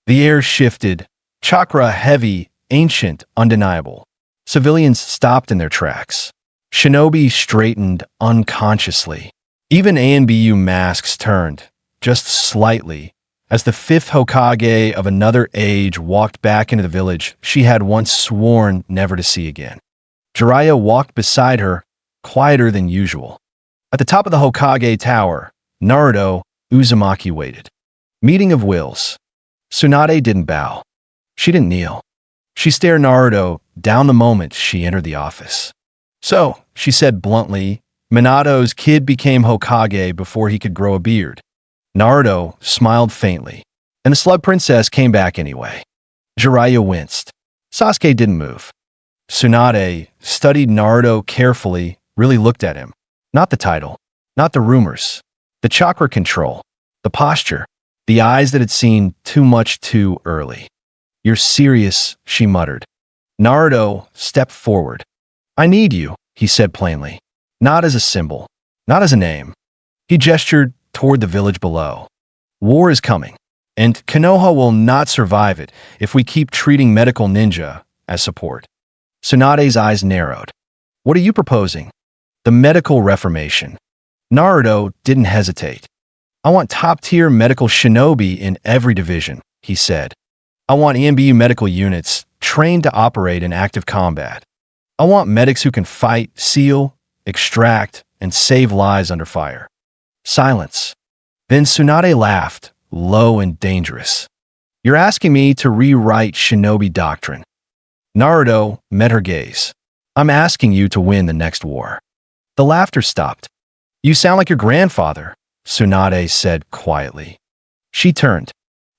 The air shifted, chakra heavy, ancient, undeniable. Civilians stopped in their tracks. Shinobi straightened unconsciously. Even ANBU masks turned, just slightly, as the 5th Hokage of another age walked back into the village she had once sworn never to see again. Jiraiya walked beside her, quieter than usual. At the top of the Hokage tower, Naruto Uzumaki waited. Meeting of wills. Tsunade didn't bow. She didn't kneel. She stared Naruto down the moment she entered the office. So, she said bluntly, Minato's kid became Hokage before he could grow a beard. Naruto smiled faintly, and the Slug Princess came back anyway. Jiraiya winced. Sasuke didn't move. Tsunade studied Naruto carefully, really looked at him. Not the title, not the rumors, the chakra control, the posture, the eyes that had seen too much too early. You're serious, she muttered. Naruto stepped forward. I need you, he said plainly. Not as a symbol, not as a name. He gestured toward the village below. War is coming, and Konoha will not survive it if we keep treating medical ninja as support. Tsunade's eyes narrowed. What are you proposing? The medical reformation. Naruto didn't hesitate. I want top-tier medical shinobi in every division, he said. I want EMBU medical units trained to operate in active combat. I want medics who can fight, seal, extract, and save lives under fire. Silence. Then Tsunade laughed, low and dangerous. You're asking me to rewrite shinobi doctrine. Naruto met her gaze. I'm asking you to win the next war. The laughter stopped. You sound like your grandfather, Tsunade said quietly. She turned.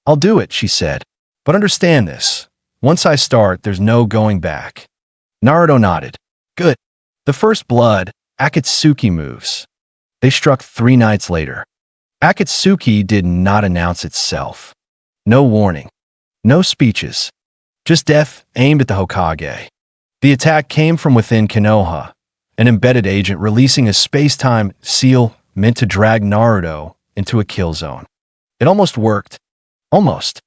I'll do it, she said. But understand this. Once I start, there's no going back. Naruto nodded. Good. The first blood, Akatsuki moves. They struck 3 nights later. Akatsuki did not announce itself. No warning. No speeches. Just death aimed at the Hokage. The attack came from within Konoha, an embedded agent releasing a space-time seal meant to drag Naruto into a kill zone. It almost worked. Almost.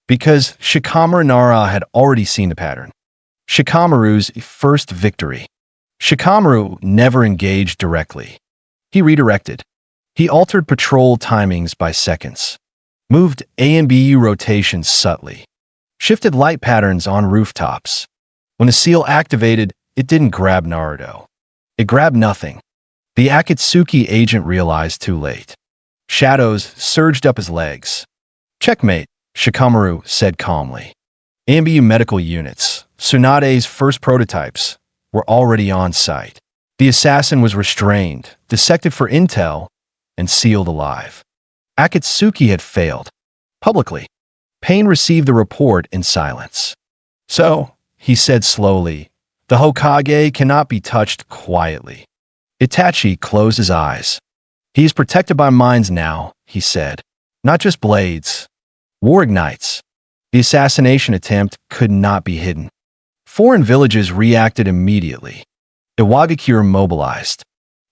Because Shikamaru Nara had already seen the pattern. Shikamaru's first victory. Shikamaru never engaged directly. He redirected. He altered patrol timings by seconds. Moved AMBU rotations subtly. Shifted light patterns on rooftops. When the seal activated, it didn't grab Naruto. It grabbed nothing. The Akatsuki agent realized too late. Shadows surged up his legs. Checkmate, Shikamaru said calmly. AMBU medical units, Tsunade's first prototypes, were already on site. The assassin was restrained, dissected for intel, and sealed alive. Akatsuki had failed. Publicly. Pain received the report in silence. So, he said slowly, the Hokage cannot be touched quietly. Itachi closed his eyes. He is protected by minds now, he said. Not just blades. War ignites. The assassination attempt could not be hidden. Foreign villages reacted immediately. Iwagakure mobilized.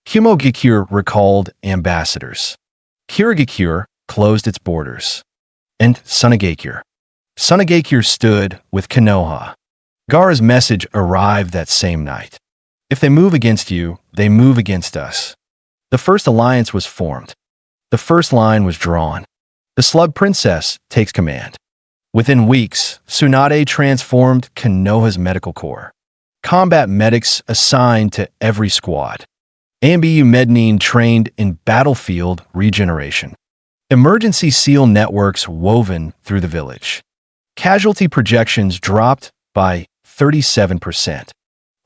Kumogakure recalled ambassadors. Kirigakure closed its borders. And Sunagakure. Sunagakure stood with Konoha. Gaara's message arrived that same night. If they move against you, they move against us. The first alliance was formed. The first line was drawn. The Slug Princess takes command. Within weeks, Tsunade transformed Konoha's medical corps. Combat medics assigned to every squad. AMBU Mednin trained in battlefield regeneration. Emergency seal networks woven through the village. Casualty projections dropped by 37%.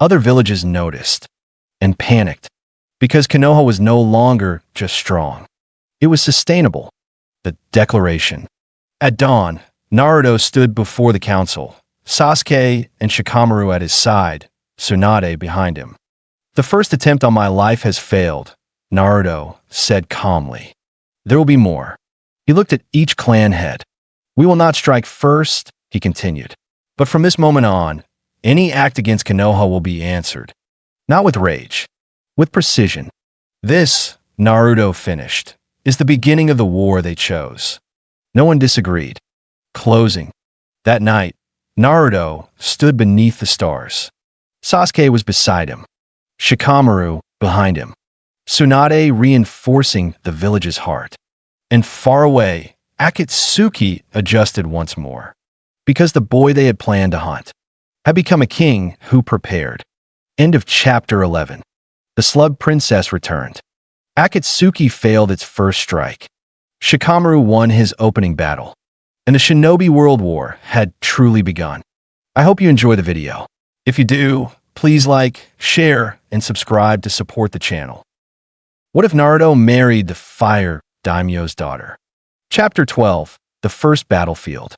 Other villages noticed and panicked because Konoha was no longer just strong. It was sustainable. The declaration. At dawn, Naruto stood before the council, Sasuke and Shikamaru at his side, Tsunade behind him. The first attempt on my life has failed, Naruto said calmly. There will be more. He looked at each clan head. We will not strike first, he continued. But from this moment on, any act against Konoha will be answered. Not with rage, with precision. This, Naruto finished, is the beginning of the war they chose. No one disagreed. Closing. That night, Naruto stood beneath the stars. Sasuke was beside him. Shikamaru behind him. Tsunade reinforcing the village's heart. And far away, Akatsuki adjusted once more. Because the boy they had planned to hunt had become a king who prepared. End of chapter 11. The Slug Princess returned. Akatsuki failed its first strike. Shikamaru won his opening battle. And the Shinobi World War had truly begun. I hope you enjoy the video. If you do, please like, share, and subscribe to support the channel. What if Naruto married the Fire Daimyo's daughter? Chapter 12. The First Battlefield.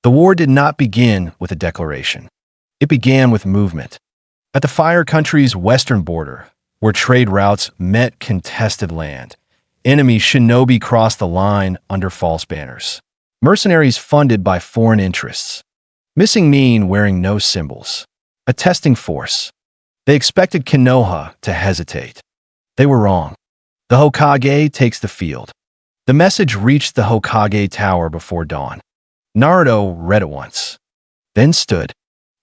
The war did not begin with a declaration. It began with movement. At the Fire Country's western border, where trade routes met contested land, enemy shinobi crossed the line under false banners. Mercenaries funded by foreign interests. Missing mean wearing no symbols. A testing force. They expected Konoha to hesitate. They were wrong. The Hokage takes the field. The message reached the Hokage Tower before dawn. Naruto read it once. Then stood.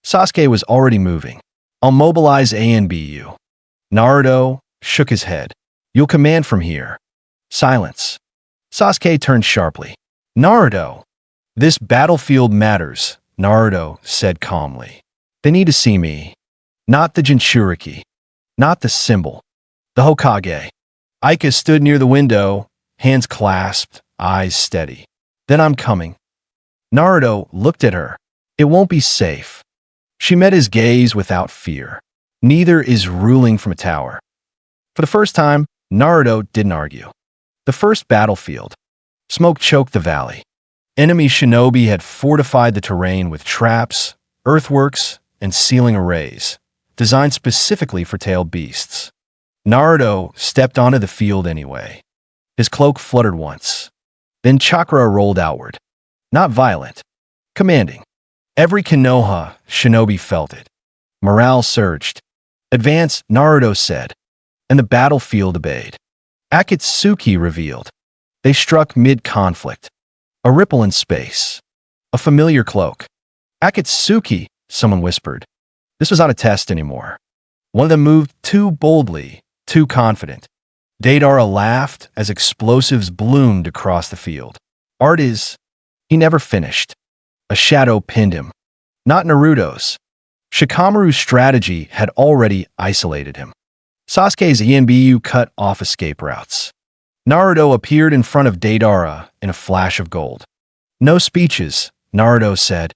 Sasuke was already moving. I'll mobilize ANBU. Naruto shook his head. You'll command from here. Silence. Sasuke turned sharply. Naruto. This battlefield matters, Naruto said calmly. They need to see me. Not the Jinchuriki. Not the symbol. The Hokage. Aika stood near the window, hands clasped, eyes steady. Then I'm coming. Naruto looked at her. It won't be safe. She met his gaze without fear. Neither is ruling from a tower. For the first time, Naruto didn't argue. The first battlefield. Smoke choked the valley. Enemy shinobi had fortified the terrain with traps, earthworks, and ceiling arrays, designed specifically for tailed beasts. Naruto stepped onto the field anyway. His cloak fluttered once. Then chakra rolled outward. Not violent. Commanding. Every Konoha shinobi felt it. Morale surged. Advance, Naruto said, and the battlefield obeyed. Akatsuki revealed. They struck mid-conflict. A ripple in space. A familiar cloak. Akatsuki, someone whispered. This was not a test anymore. One of them moved too boldly, too confident. Deidara laughed as explosives bloomed across the field. Art is... He never finished. A shadow pinned him. Not Naruto's. Shikamaru's strategy had already isolated him. Sasuke's Yanbiyu cut off escape routes. Naruto appeared in front of Deidara in a flash of gold. No speeches, Naruto said.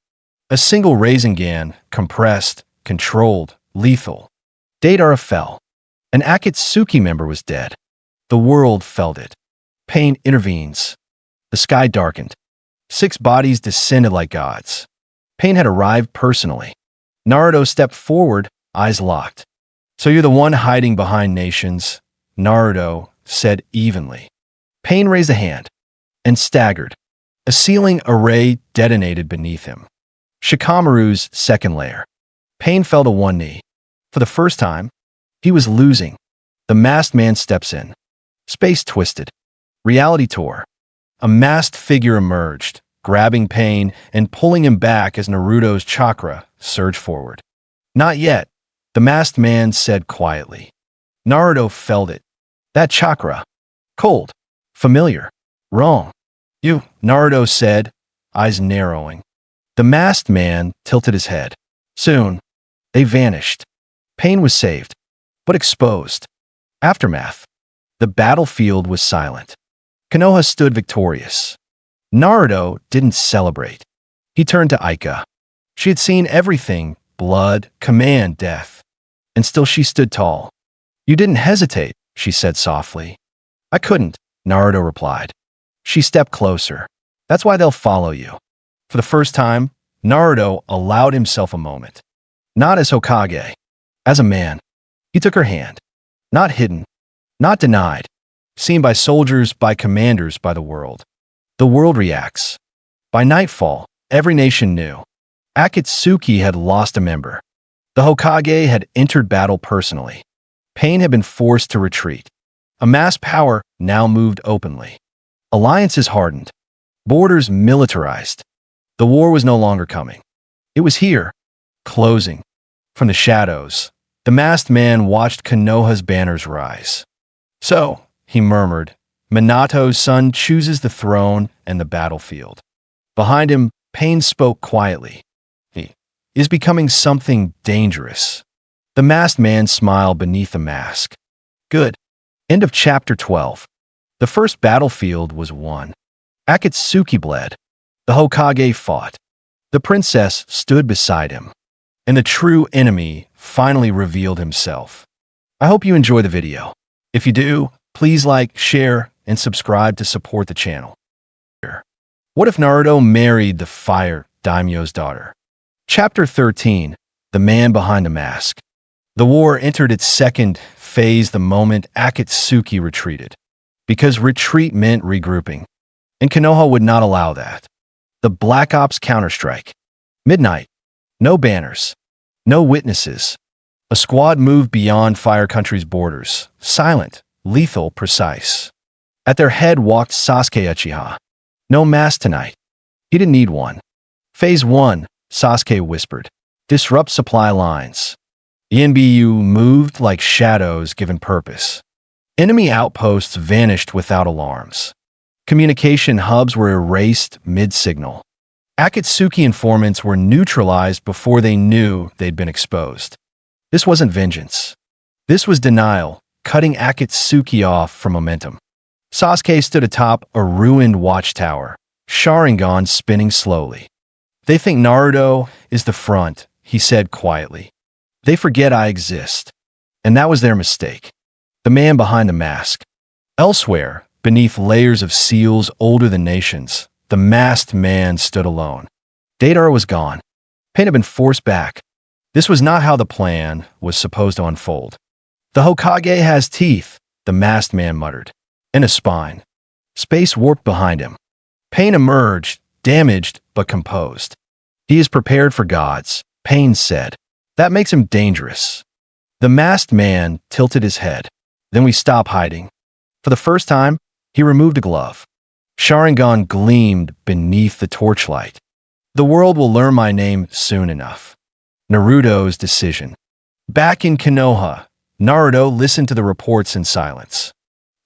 A single Rasengan, compressed, controlled, lethal. Deidara fell. An Akatsuki member was dead. The world felt it. Pain intervenes. The sky darkened. 6 bodies descended like gods. Pain had arrived personally. Naruto stepped forward, eyes locked. So you're the one hiding behind nations, Naruto said evenly. Pain raised a hand and staggered. A ceiling array detonated beneath him. Shikamaru's second layer. Pain fell to one knee. For the first time, he was losing. The masked man steps in. Space twisted. Reality tore. A masked figure emerged, grabbing Pain and pulling him back as Naruto's chakra surged forward. Not yet, the masked man said quietly. Naruto felt it. That chakra. Cold. Familiar. Wrong. You, Naruto said, eyes narrowing. The masked man tilted his head. Soon, they vanished. Pain was saved, but exposed. Aftermath. The battlefield was silent. Konoha stood victorious. Naruto didn't celebrate. He turned to Aika. She had seen everything, blood, command, death. And still she stood tall. You didn't hesitate, she said softly. I couldn't, Naruto replied. She stepped closer. That's why they'll follow you. For the first time, Naruto allowed himself a moment. Not as Hokage. As a man. He took her hand. Not hidden. Not denied. Seen by soldiers, by commanders, by the world. The world reacts. By nightfall, every nation knew. Akatsuki had lost a member. The Hokage had entered battle personally. Pain had been forced to retreat. Amassed power now moved openly. Alliances hardened. Borders militarized. The war was no longer coming. It was here, closing. From the shadows, the masked man watched Konoha's banners rise. So, he murmured, Minato's son chooses the throne and the battlefield. Behind him, Pain spoke quietly. He is becoming something dangerous. The masked man smiled beneath the mask. Good. End of chapter 12. The first battlefield was won. Akatsuki bled. The Hokage fought. The princess stood beside him. And the true enemy finally revealed himself. I hope you enjoy the video. If you do, please like, share, and subscribe to support the channel. What if Naruto married the Fire Daimyo's daughter? Chapter 13. The Man Behind the Mask. The war entered its second phase the moment Akatsuki retreated. Because retreat meant regrouping. And Konoha would not allow that. The Black Ops counterstrike. Midnight. No banners. No witnesses. A squad moved beyond Fire Country's borders. Silent, lethal, precise. At their head walked Sasuke Uchiha. No mask tonight. He didn't need one. Phase 1, Sasuke whispered. Disrupt supply lines. Yanbiyu moved like shadows given purpose. Enemy outposts vanished without alarms. Communication hubs were erased mid-signal. Akatsuki informants were neutralized before they knew they'd been exposed. This wasn't vengeance. This was denial, cutting Akatsuki off from momentum. Sasuke stood atop a ruined watchtower, Sharingan spinning slowly. "They think Naruto is the front," he said quietly. "They forget I exist." And that was their mistake. The man behind the mask. Elsewhere, beneath layers of seals older than nations, the masked man stood alone. Deidara was gone. Pain had been forced back. This was not how the plan was supposed to unfold. "The Hokage has teeth," the masked man muttered, and a spine. Space warped behind him. Pain emerged, damaged but composed. "He is prepared for gods," Pain said. "That makes him dangerous." The masked man tilted his head. "Then we stop hiding." For the first time, he removed a glove. Sharingan gleamed beneath the torchlight. "The world will learn my name soon enough." Naruto's decision. Back in Konoha, Naruto listened to the reports in silence.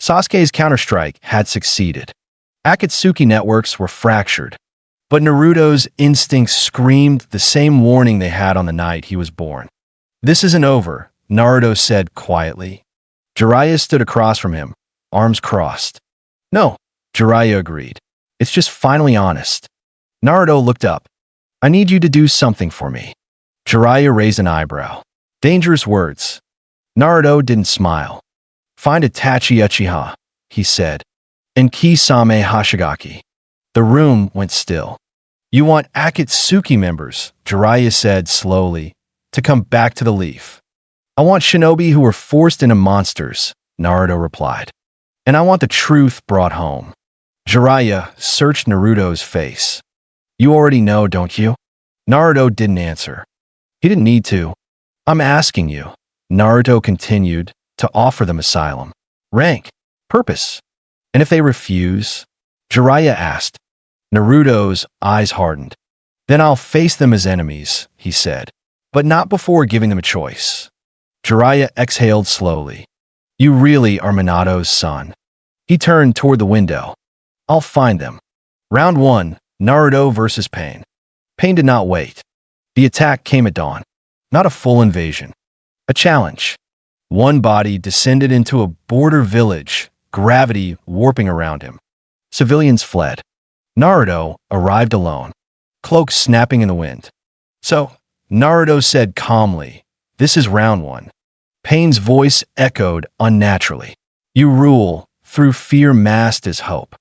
Sasuke's counterstrike had succeeded. Akatsuki networks were fractured. But Naruto's instincts screamed the same warning they had on the night he was born. "This isn't over," Naruto said quietly. Jiraiya stood across from him, arms crossed. "No," Jiraiya agreed. "It's just finally honest." Naruto looked up. "I need you to do something for me." Jiraiya raised an eyebrow. "Dangerous words." Naruto didn't smile. "Find Itachi Uchiha," he said, "and Kisame Hashigaki." The room went still. "You want Akatsuki members," Jiraiya said slowly, "to come back to the Leaf." "I want shinobi who were forced into monsters," Naruto replied. "And I want the truth brought home." Jiraiya searched Naruto's face. "You already know, don't you?" Naruto didn't answer. He didn't need to. "I'm asking you," Naruto continued, "to offer them asylum, rank, purpose. And if they refuse?" Jiraiya asked. Naruto's eyes hardened. "Then I'll face them as enemies," he said, "but not before giving them a choice." Jiraiya exhaled slowly. "You really are Minato's son." He turned toward the window. "I'll find them." Round 1, Naruto versus Pain. Pain did not wait. The attack came at dawn. Not a full invasion. A challenge. One body descended into a border village, gravity warping around him. Civilians fled. Naruto arrived alone, cloak snapping in the wind. "So," Naruto said calmly, "this is round 1. Pain's voice echoed unnaturally. "You rule through fear masked as hope."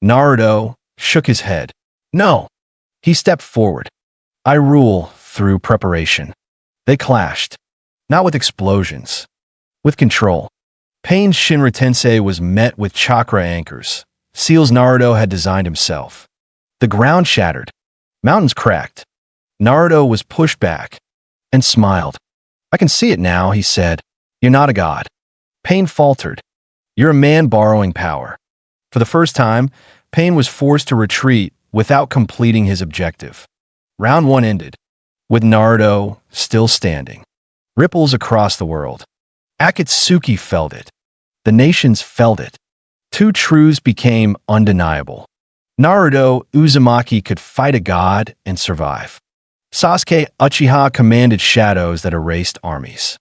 Naruto shook his head. "No." He stepped forward. "I rule through preparation." They clashed. Not with explosions. With control. Pain's Shinra Tensei was met with chakra anchors, seals Naruto had designed himself. The ground shattered. Mountains cracked. Naruto was pushed back and smiled. "I can see it now," he said. "You're not a god." Pain faltered. "You're a man borrowing power." For the first time, Pain was forced to retreat without completing his objective. Round 1 ended, with Naruto still standing. Ripples across the world. Akatsuki felt it. The nations felt it. Two truths became undeniable. Naruto Uzumaki could fight a god and survive. Sasuke Uchiha commanded shadows that erased armies.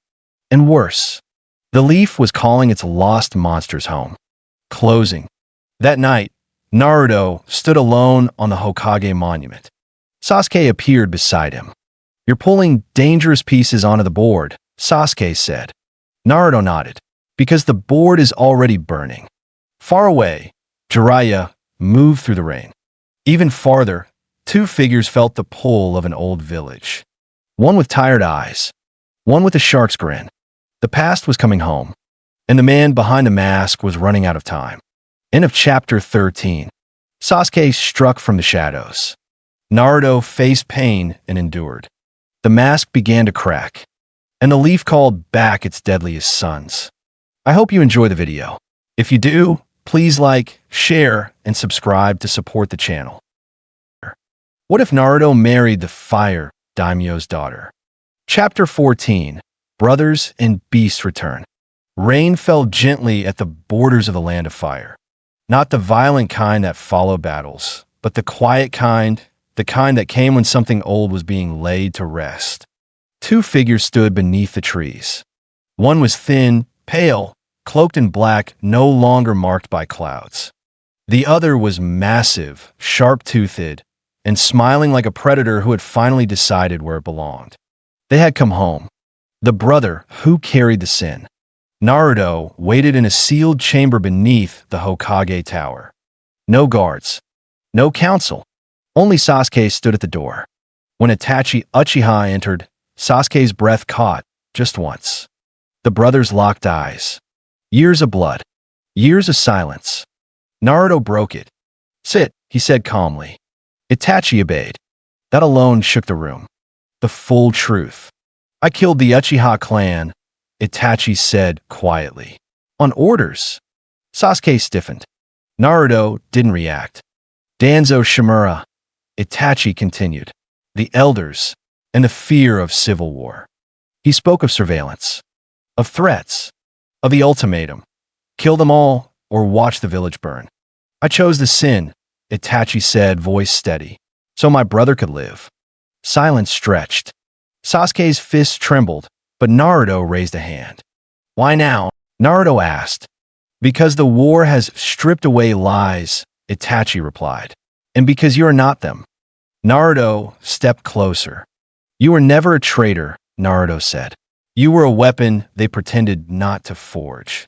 And worse, the Leaf was calling its lost monsters home. Closing. That night, Naruto stood alone on the Hokage monument. Sasuke appeared beside him. "You're pulling dangerous pieces onto the board," Sasuke said. Naruto nodded. "Because the board is already burning." Far away, Jiraiya moved through the rain. Even farther, two figures felt the pull of an old village. One with tired eyes, one with a shark's grin. The past was coming home, and the man behind the mask was running out of time. End of chapter 13. Sasuke struck from the shadows. Naruto faced pain and endured. The mask began to crack, and the Leaf called back its deadliest sons. I hope you enjoy the video. If you do, please like, share, and subscribe to support the channel. What if Naruto married the fire Daimyo's daughter? Chapter 14. Brothers and Beasts Return. Rain fell gently at the borders of the land of fire. Not the violent kind that follow battles, but the quiet kind, the kind that came when something old was being laid to rest. Two figures stood beneath the trees. One was thin, pale, cloaked in black, no longer marked by clouds. The other was massive, sharp-toothed, and smiling like a predator who had finally decided where it belonged. They had come home. The brother who carried the sin. Naruto waited in a sealed chamber beneath the Hokage Tower. No guards. No council. Only Sasuke stood at the door. When Itachi Uchiha entered, Sasuke's breath caught, just once. The brothers locked eyes. Years of blood. Years of silence. Naruto broke it. "Sit," he said calmly. Itachi obeyed. That alone shook the room. The full truth. "I killed the Uchiha clan," Itachi said quietly. "On orders." Sasuke stiffened. Naruto didn't react. "Danzo Shimura," Itachi continued. "The elders, and the fear of civil war." He spoke of surveillance, of threats, of the ultimatum. "Kill them all, or watch the village burn." "I chose the sin," Itachi said, voice steady, "so my brother could live." Silence stretched. Sasuke's fists trembled, but Naruto raised a hand. "Why now?" Naruto asked. "Because the war has stripped away lies," Itachi replied. "And because you are not them." Naruto stepped closer. "You were never a traitor," Naruto said. "You were a weapon they pretended not to forge."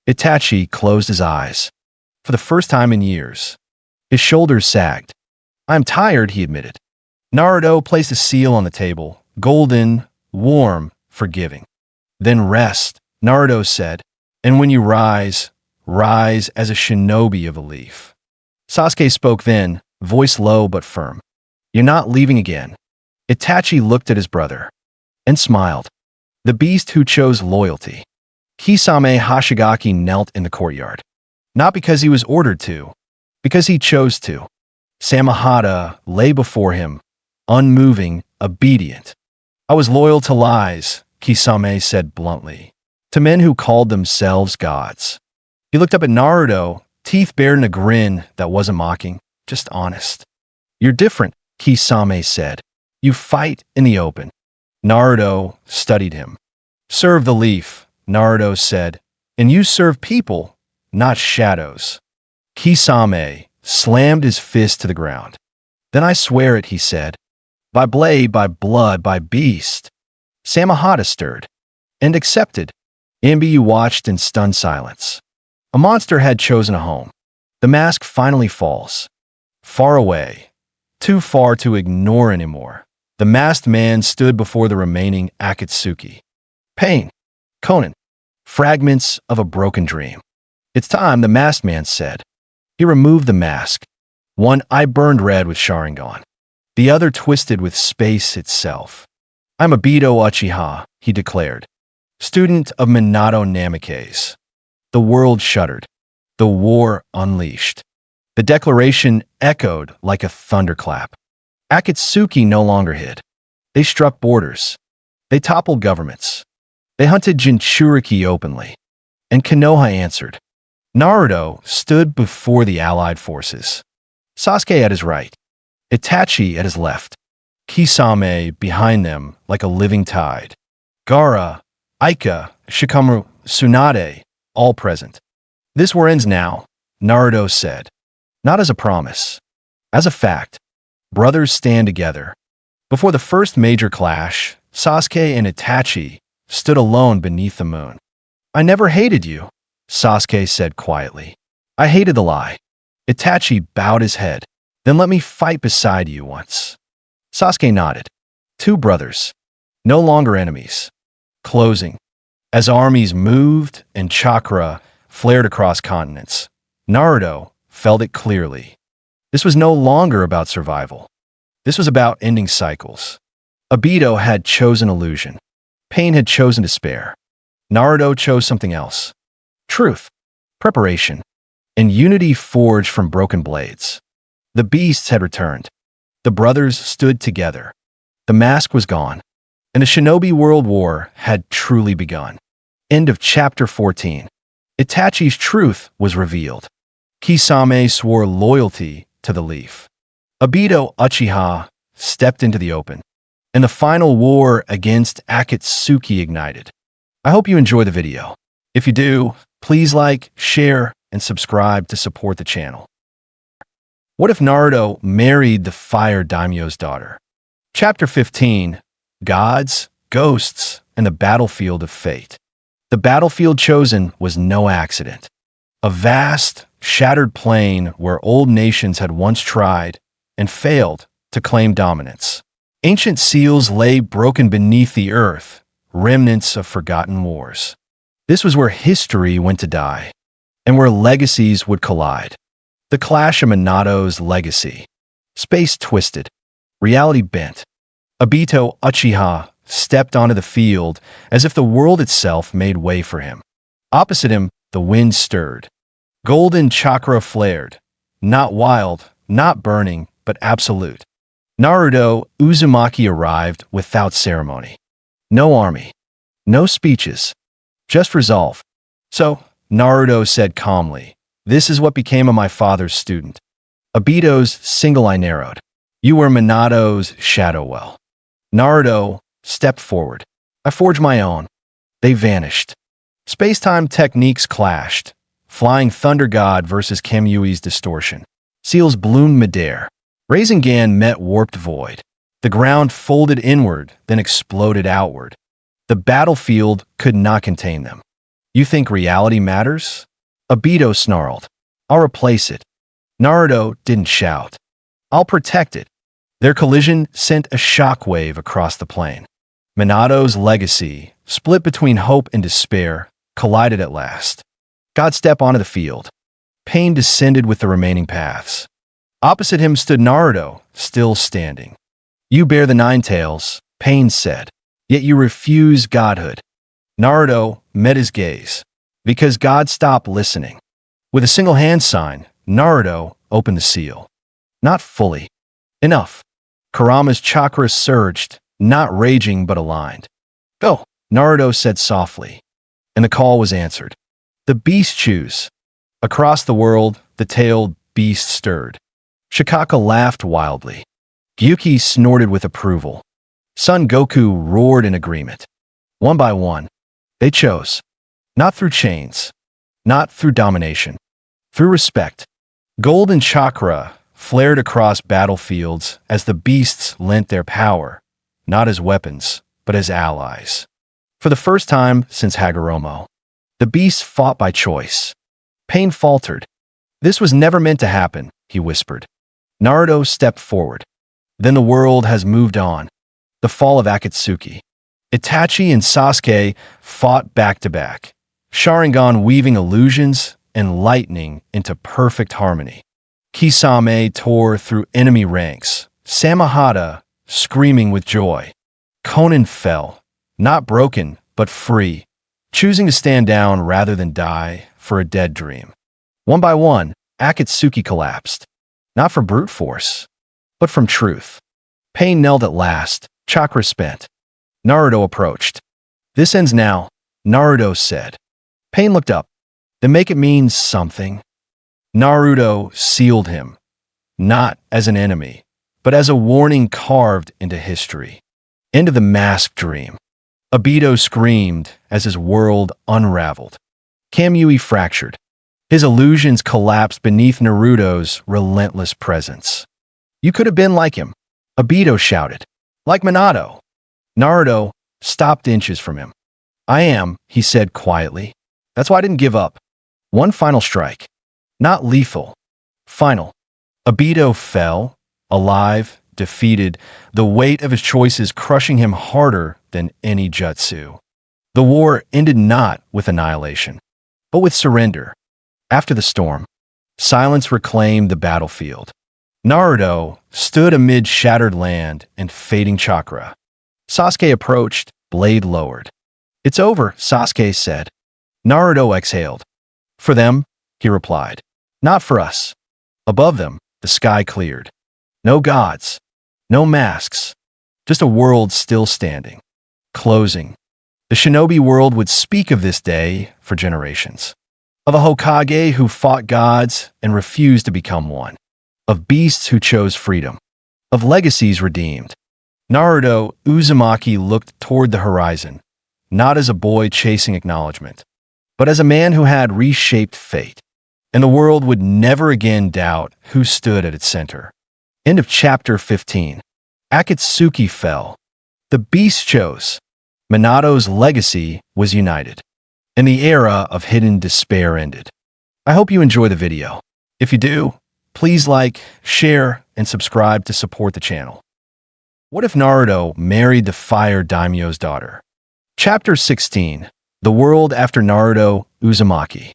Itachi closed his eyes. For the first time in years, his shoulders sagged. "I'm tired," he admitted. Naruto placed a seal on the table, golden, warm, forgiving. "Then rest," Naruto said, "and when you rise, rise as a shinobi of a leaf." Sasuke spoke then, voice low but firm. "You're not leaving again." Itachi looked at his brother and smiled. The beast who chose loyalty. Kisame Hashigaki knelt in the courtyard. Not because he was ordered to, because he chose to. Samahata lay before him, unmoving, obedient. "I was loyal to lies," Kisame said bluntly, "to men who called themselves gods." He looked up at Naruto, teeth bared in a grin that wasn't mocking, just honest. "You're different," Kisame said. "You fight in the open." Naruto studied him. "Serve the leaf," Naruto said, "and you serve people, not shadows." Kisame slammed his fist to the ground. "Then I swear it," he said. "By blade, by blood, by beast." Samahata stirred and accepted. Imbiyu watched in stunned silence. A monster had chosen a home. The mask finally falls. Far away, too far to ignore anymore, the masked man stood before the remaining Akatsuki. Pain, Conan, fragments of a broken dream. "It's time," the masked man said. He removed the mask. One eye burned red with Sharingan. The other twisted with space itself. "I'm Obito Uchiha," he declared. "Student of Minato Namikaze." The world shuddered. The war unleashed. The declaration echoed like a thunderclap. Akatsuki no longer hid. They struck borders. They toppled governments. They hunted Jinchuriki openly. And Konoha answered. Naruto stood before the allied forces. Sasuke at his right. Itachi at his left. Kisame behind them like a living tide. Gaara, Aika, Shikamaru, Tsunade, all present. "This war ends now," Naruto said. Not as a promise. As a fact. Brothers stand together. Before the first major clash, Sasuke and Itachi stood alone beneath the moon. "I never hated you," Sasuke said quietly. "I hated the lie." Itachi bowed his head. "Then let me fight beside you once." Sasuke nodded. Two brothers. No longer enemies. Closing. As armies moved and chakra flared across continents, Naruto felt it clearly. This was no longer about survival. This was about ending cycles. Obito had chosen illusion. Pain had chosen despair. Naruto chose something else. Truth, preparation, and unity forged from broken blades. The beasts had returned. The brothers stood together. The mask was gone, and the shinobi world war had truly begun. End of chapter 14. Itachi's truth was revealed. Kisame swore loyalty to the leaf. Obito Uchiha stepped into the open, and the final war against Akatsuki ignited. I hope you enjoy the video. If you do, please like, share, and subscribe to support the channel. What if Naruto married the Fire Daimyo's daughter? Chapter 15. Gods, Ghosts, and the Battlefield of Fate. The battlefield chosen was no accident. A vast, shattered plain where old nations had once tried and failed to claim dominance. Ancient seals lay broken beneath the earth, remnants of forgotten wars. This was where history went to die, and where legacies would collide. The clash of Minato's legacy. Space twisted, reality bent. Obito Uchiha stepped onto the field as if the world itself made way for him. Opposite him, the wind stirred. Golden chakra flared. Not wild, not burning, but absolute. Naruto Uzumaki arrived without ceremony. No army. No speeches. Just resolve. So, Naruto said calmly, "This is what became of my father's student." Obito's single eye narrowed. "You were Minato's shadow well." Naruto stepped forward. "I forged my own." They vanished. Space-time techniques clashed. Flying Thunder God versus Kamui's distortion. Seals bloomed midair. Rasengan met warped void. The ground folded inward, then exploded outward. The battlefield could not contain them. "You think reality matters?" Obito snarled. "I'll replace it." Naruto didn't shout. "I'll protect it." Their collision sent a shockwave across the plain. Minato's legacy, split between hope and despair, collided at last. God stepped onto the field. Pain descended with the remaining paths. Opposite him stood Naruto, still standing. "You bear the nine tails," Pain said, "yet you refuse godhood." Naruto met his gaze. "Because God stopped listening." With a single hand sign, Naruto opened the seal. Not fully. Enough. Kurama's chakra surged, not raging but aligned. "Go," Naruto said softly, and the call was answered. The beast choose. Across the world, the tailed beast stirred. Shikaka laughed wildly. Gyuki snorted with approval. Son Goku roared in agreement. One by one, they chose. Not through chains. Not through domination. Through respect. Golden chakra flared across battlefields as the beasts lent their power, not as weapons, but as allies. For the first time since Hagoromo, the beasts fought by choice. Pain faltered. "This was never meant to happen," he whispered. Naruto stepped forward. "Then the world has moved on." The fall of Akatsuki. Itachi and Sasuke fought back to back, Sharingan weaving illusions and lightning into perfect harmony. Kisame tore through enemy ranks, Samahata screaming with joy. Konan fell, not broken, but free, choosing to stand down rather than die for a dead dream. One by one, Akatsuki collapsed, not from brute force, but from truth. Pain knelt at last, chakra spent. Naruto approached. "This ends now," Naruto said. Pain looked up. "Then make it mean something." Naruto sealed him, not as an enemy, but as a warning carved into history. End of the masked dream. Obito screamed as his world unraveled. Kamui fractured. His illusions collapsed beneath Naruto's relentless presence. "You could have been like him," Obito shouted. "Like Minato." Naruto stopped inches from him. "I am," he said quietly. "That's why I didn't give up." One final strike. Not lethal. Final. Obito fell, alive, defeated, the weight of his choices crushing him harder than any jutsu. The war ended not with annihilation, but with surrender. After the storm, silence reclaimed the battlefield. Naruto stood amid shattered land and fading chakra. Sasuke approached, blade lowered. "It's over," Sasuke said. Naruto exhaled. "For them," he replied. "Not for us." Above them, the sky cleared. No gods, no masks, just a world still standing, closing, The shinobi world would speak of this day for generations. Of a Hokage who fought gods and refused to become one. Of beasts who chose freedom. Of legacies redeemed. Naruto Uzumaki looked toward the horizon, not as a boy chasing acknowledgement, but as a man who had reshaped fate, and the world would never again doubt who stood at its center. End of chapter 15. Akatsuki fell. The beast chose. Minato's legacy was united, and the era of hidden despair ended. I hope you enjoy the video. If you do, please like, share, and subscribe to support the channel. What if Naruto married the Fire Daimyo's daughter? Chapter 16. The World After Naruto Uzumaki.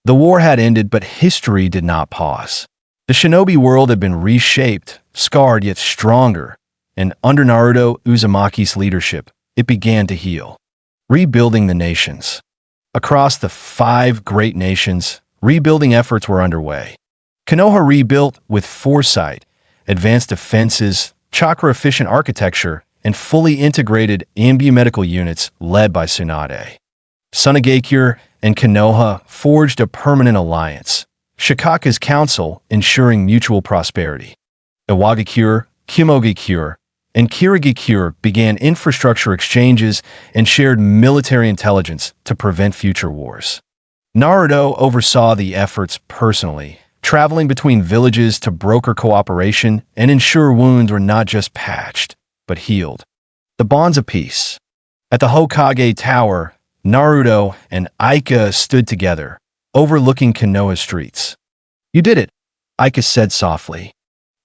The war had ended, but history did not pause. The shinobi world had been reshaped, scarred yet stronger, and under Naruto Uzumaki's leadership, it began to heal, rebuilding the nations. Across the 5 great nations, rebuilding efforts were underway. Konoha rebuilt with foresight, advanced defenses, chakra-efficient architecture, and fully integrated ambu-medical units led by Tsunade. Sunagakure and Konoha forged a permanent alliance, Shikaka's council ensuring mutual prosperity. Iwagakure, Kimogakure, and Kirigakure began infrastructure exchanges and shared military intelligence to prevent future wars. Naruto oversaw the efforts personally, traveling between villages to broker cooperation and ensure wounds were not just patched, but healed. The bonds of peace. At the Hokage Tower, Naruto and Aika stood together, overlooking Konoha streets. "You did it," Aika said softly.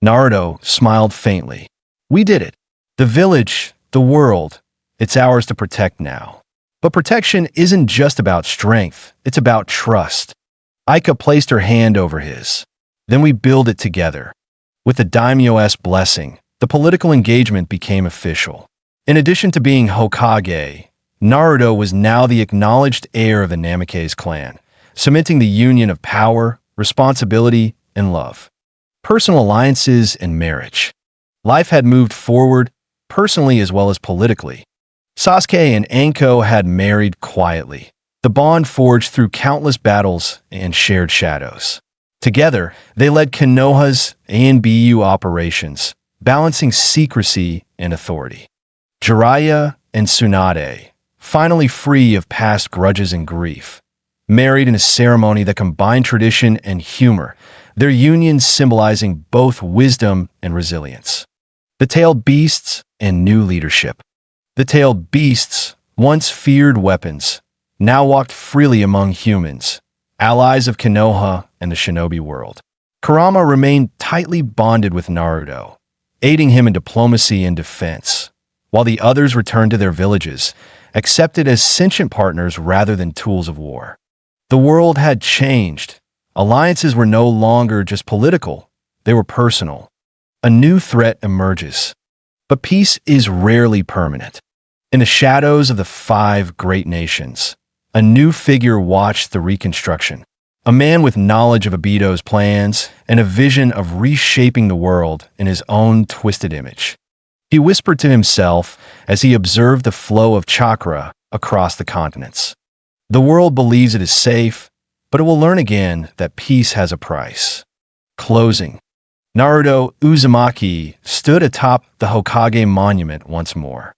Naruto smiled faintly. "We did it. The village, the world, it's ours to protect now." But protection isn't just about strength, it's about trust. Aika placed her hand over his. "Then we build it together." With the Daimyo's blessing, the political engagement became official. In addition to being Hokage, Naruto was now the acknowledged heir of the Namikaze clan, cementing the union of power, responsibility, and love. Personal alliances and marriage. Life had moved forward, personally as well as politically. Sasuke and Anko had married quietly. The bond forged through countless battles and shared shadows. Together, they led Konoha's ANBU operations, balancing secrecy and authority. Jiraiya and Tsunade, finally free of past grudges and grief, married in a ceremony that combined tradition and humor, their union symbolizing both wisdom and resilience. The tailed beasts and new leadership. The tailed beasts, once feared weapons, now walked freely among humans, allies of Konoha and the shinobi world. Kurama remained tightly bonded with Naruto, aiding him in diplomacy and defense, while the others returned to their villages, accepted as sentient partners rather than tools of war. The world had changed. Alliances were no longer just political, they were personal. A new threat emerges. But peace is rarely permanent. In the shadows of the 5 great nations, a new figure watched the reconstruction. A man with knowledge of Obito's plans and a vision of reshaping the world in his own twisted image. He whispered to himself as he observed the flow of chakra across the continents. The world believes it is safe, but it will learn again that peace has a price. Closing. Naruto Uzumaki stood atop the Hokage monument once more.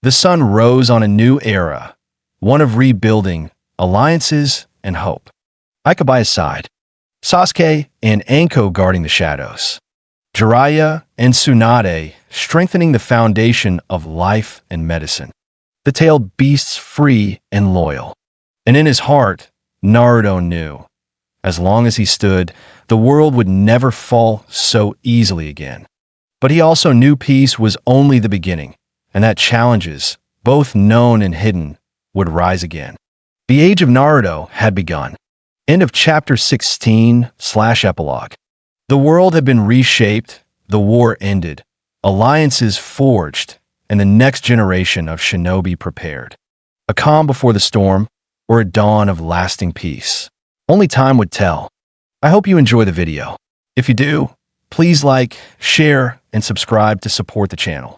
The sun rose on a new era, one of rebuilding, alliances, and hope. Aika by his side, Sasuke and Anko guarding the shadows, Jiraiya and Tsunade strengthening the foundation of life and medicine, the tailed beasts free and loyal. And in his heart, Naruto knew, as long as he stood, the world would never fall so easily again. But he also knew peace was only the beginning, and that challenges, both known and hidden, would rise again. The age of Naruto had begun. End of chapter 16/epilogue. The world had been reshaped, the war ended, alliances forged, and the next generation of shinobi prepared. A calm before the storm, or a dawn of lasting peace. Only time would tell. I hope you enjoy the video. If you do, please like, share, and subscribe to support the channel.